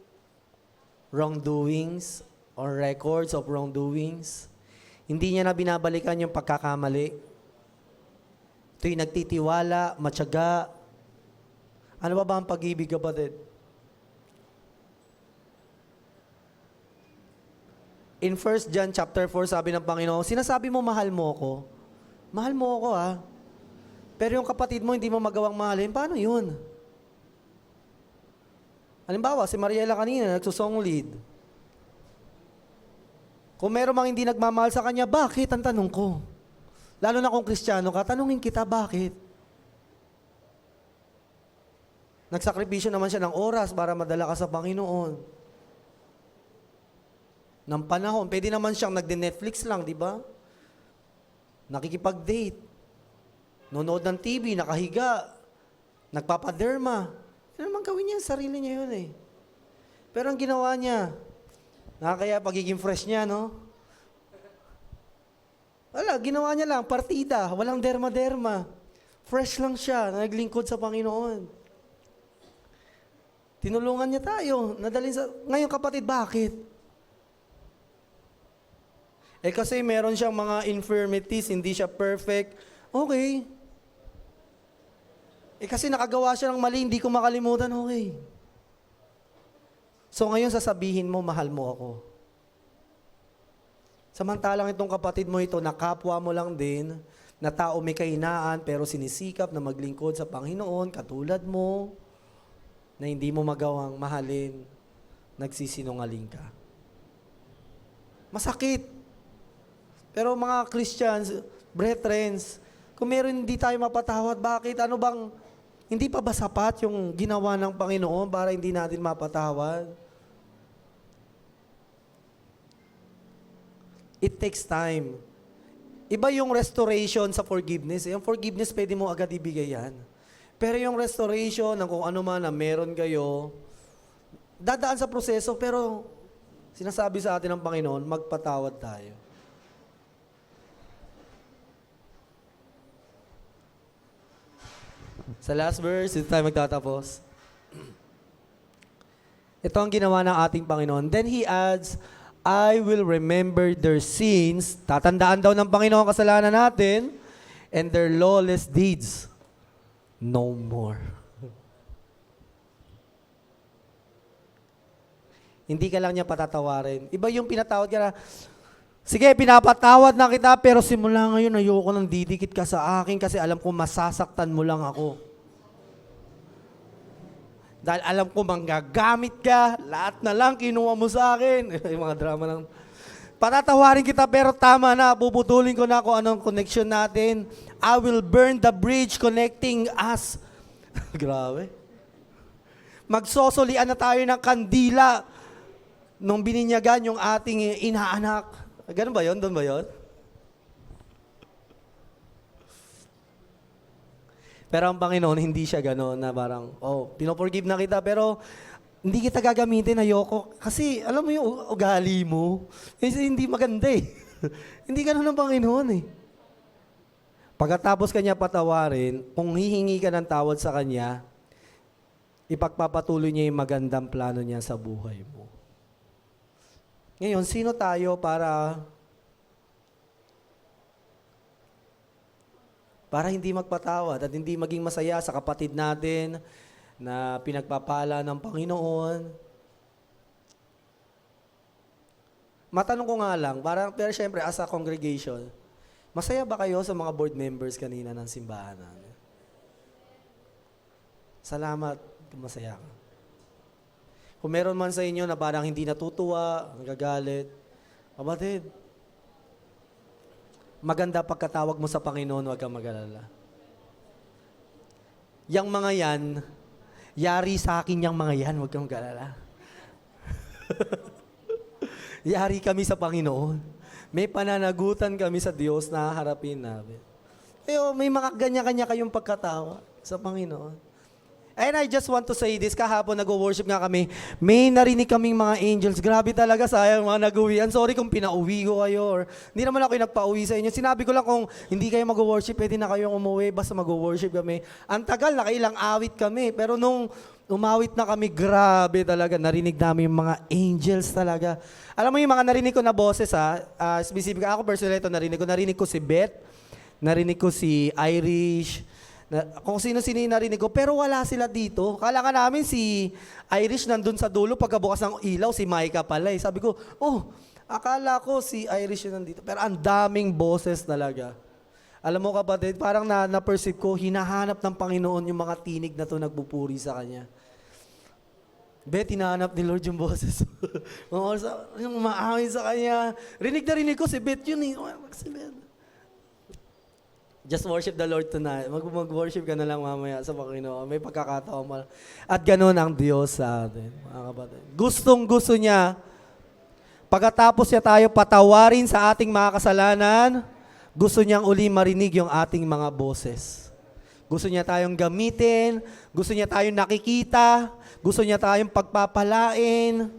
wrongdoings or records of wrongdoings. Hindi niya na binabalikan yung pagkakamali. Ito'y nagtitiwala, matyaga. Ano ba ang pag-ibig, kapatid? In 1 John chapter 4, sabi ng Panginoon, sinasabi mo, mahal mo ako. Mahal mo ako, ha? Pero yung kapatid mo, hindi mo magawang mahalin, paano yun? Halimbawa, si Mariela kanina, nagsusong lead. Kung meron mang hindi nagmamahal sa kanya, bakit? Ang tanong ko. Lalo na kung Kristiyano ka, tanungin kita, bakit? Nagsakripisyo naman siya ng oras para madala ka sa Panginoon. Ng panahon, pwede naman siyang nagde-Netflix lang, di ba? Nakikipag-date. Nonood ng TV, nakahiga. Nagpapaderma. Ano naman gawin niya? Sarili niya yun eh. Pero ang ginawa niya, nakakaya pagiging fresh niya, no? Wala, ginawa niya lang, partida, walang derma-derma. Fresh lang siya, naglingkod sa Panginoon. Tinulungan niya tayo, nadalhin sa... Ngayon kapatid, bakit? Kasi meron siyang mga infirmities, hindi siya perfect. Okay. Kasi nakagawa siya ng mali, hindi ko makalimutan, okay. So ngayon sasabihin mo, mahal mo ako. Samantalang itong kapatid mo ito, na kapwa mo lang din, na tao may kahinaan, pero sinisikap na maglingkod sa Panginoon, katulad mo, na hindi mo magawang mahalin, nagsisinungaling ka. Masakit. Pero mga Christians, brethren, kung meron hindi tayo mapatawad, bakit? Ano bang, hindi pa ba sapat yung ginawa ng Panginoon para hindi natin mapatawad? It takes time. Iba yung restoration sa forgiveness. Yung forgiveness, pwede mo agad ibigay yan. Pero yung restoration ng kung ano man na meron kayo, dadaan sa proseso, pero sinasabi sa atin ng Panginoon, magpatawad tayo. Sa last verse, ito tayo magtatapos. Ito ang ginawa ng ating Panginoon. Then He adds, I will remember their sins. Tatandaan daw ng Panginoon kasalanan natin, and their lawless deeds no more. Hindi ka lang niya patatawarin. Iba yung pinatawad ka na, sige, pinapatawad na kita, pero simula ngayon, ayoko nang didikit ka sa akin kasi alam ko masasaktan mo lang ako. Dahil alam ko manggagamit ka, lahat na lang kinuha mo sa akin. Yung mga drama lang. Patatawarin kita, pero tama na, puputulin ko na kung anong connection natin. I will burn the bridge connecting us. Grabe. Magsosolian na tayo ng kandila nung bininyagan yung ating inaanak. Ganun ba yun? Doon ba yun? Pero ang Panginoon, hindi siya gano'n na parang, pinoforgive na kita, pero hindi kita gagamitin, ayoko. Kasi, alam mo yung ugali mo, hindi maganda eh. Hindi gano'n ang Panginoon eh. Pagkatapos kanya patawarin, kung hihingi ka ng tawad sa kanya, ipagpapatuloy niya yung magandang plano niya sa buhay mo. Ngayon, sino tayo para hindi magpatawad at hindi maging masaya sa kapatid natin na pinagpapala ng Panginoon? Matanong ko nga lang, pero syempre, as a congregation, masaya ba kayo sa mga board members kanina ng simbahan namin? Salamat kung masaya ka. Kung meron man sa inyo na parang hindi natutuwa, nagagalit, kapatid, maganda pagkatawag mo sa Panginoon, huwag kang mag-alala. Yang mga yan, yari sa akin yang mga yan, huwag kang mag-alala. Yari kami sa Panginoon. May pananagutan kami sa Diyos na harapin namin. May mga kanya-kanya kayong pagkatawa sa Panginoon. And I just want to say this, kahapon nag-worship nga kami, may narinig kaming mga angels. Grabe talaga, sayang mga nag-uwian. Sorry kung pinauwi ko kayo or hindi naman ako yung nagpa-uwi sa inyo. Sinabi ko lang kung hindi kayo mag-worship, pwede na kayong umuwi, basta mag-worship kami. Ang tagal, nakailang awit kami. Pero nung umawit na kami, grabe talaga. Narinig namin yung mga angels talaga. Alam mo yung mga narinig ko na boses specific, ako personally ito narinig ko si Beth, narinig ko si Irish, kung sino-sino yung narinig ko, pero wala sila dito. Kala ka namin si Irish nandun sa dulo, pagkabukas ng ilaw, si Micah pala eh. Sabi ko, akala ko si Irish yun nandito. Pero ang daming boses talaga. Alam mo kapatid, parang na-perceive ko, hinahanap ng Panginoon yung mga tinig na to nagpupuri sa Kanya. Bet, hinahanap ni Lord yung boses. Yung umaawin sa Kanya. Rinig na rinig ko, si Beth yun eh. Si Beth. Just worship the Lord tonight. Mag-worship ka na lang mamaya sa Panginoon. May pagkakataon mo. At ganoon ang Diyos sa atin, mga kapatid. Gustong-gusto niya, pagkatapos niya tayo patawarin sa ating mga kasalanan, gusto niyang uli marinig yung ating mga boses. Gusto niya tayong gamitin, gusto niya tayong nakikita, gusto niya tayong pagpapalain.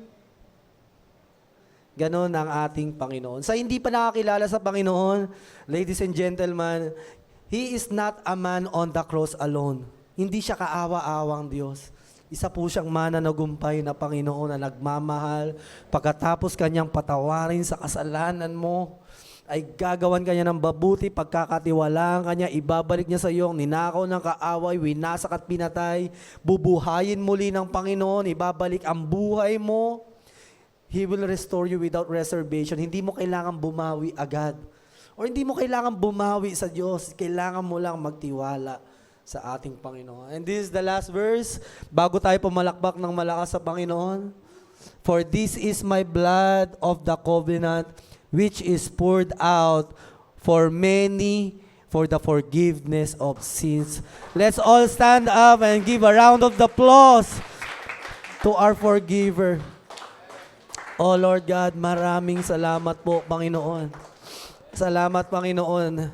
Ganon ang ating Panginoon. Sa hindi pa nakakilala sa Panginoon, ladies and gentlemen, He is not a man on the cross alone. Hindi siya kaawa-awang Diyos. Isa po siyang mananagumpay na Panginoon na nagmamahal. Pagkatapos kanyang patawarin sa kasalanan mo, ay gagawan kanya ng mabuti, pagkakatiwalaan kanya, ibabalik niya sa iyo ang ninakaw ng kaaway, winasak at pinatay, bubuhayin muli ng Panginoon, ibabalik ang buhay mo. He will restore you without reservation. Hindi mo kailangan bumawi agad. O hindi mo kailangan bumawi sa Diyos. Kailangan mo lang magtiwala sa ating Panginoon. And this is the last verse. Bago tayo pumalakbak ng malakas sa Panginoon. For this is my blood of the covenant, which is poured out for many for the forgiveness of sins. Let's all stand up and give a round of applause to our forgiver. Oh Lord God, maraming salamat po, Panginoon. Salamat, Panginoon.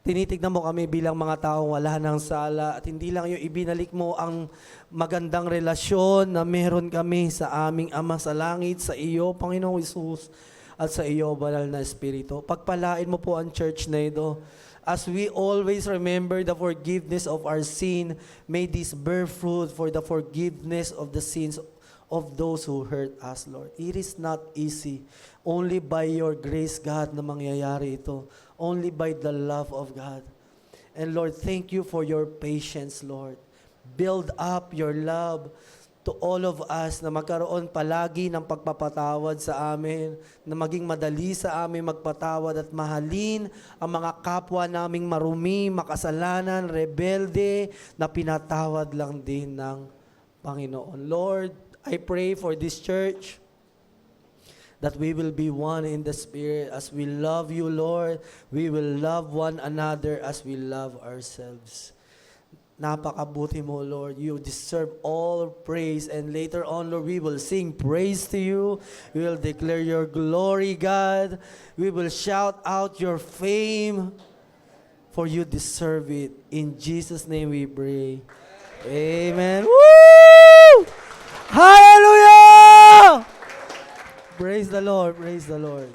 Tinitignan mo kami bilang mga taong wala ng sala at hindi lang yung ibinalik mo ang magandang relasyon na meron kami sa aming Ama sa langit, sa iyo, Panginoong Hesus, at sa iyo, Banal na Espiritu. Pagpalain mo po ang church na ito. As we always remember the forgiveness of our sin, may this bear fruit for the forgiveness of the sins of those who hurt us, Lord. It is not easy. Only by your grace, God, na mangyayari ito. Only by the love of God. And Lord, thank you for your patience, Lord. Build up your love to all of us na magkaroon palagi ng pagpapatawad sa amin, na maging madali sa amin magpatawad at mahalin ang mga kapwa naming marumi, makasalanan, rebelde, na pinatawad lang din ng Panginoon. Lord, I pray for this church that we will be one in the Spirit. As we love you, Lord, we will love one another as we love ourselves. Napakabuti mo, Lord. You deserve all praise. And later on, Lord, we will sing praise to you. We will declare your glory, God. We will shout out your fame, for you deserve it. In Jesus' name we pray. Amen. Woo! Hallelujah! Praise the Lord. Praise the Lord.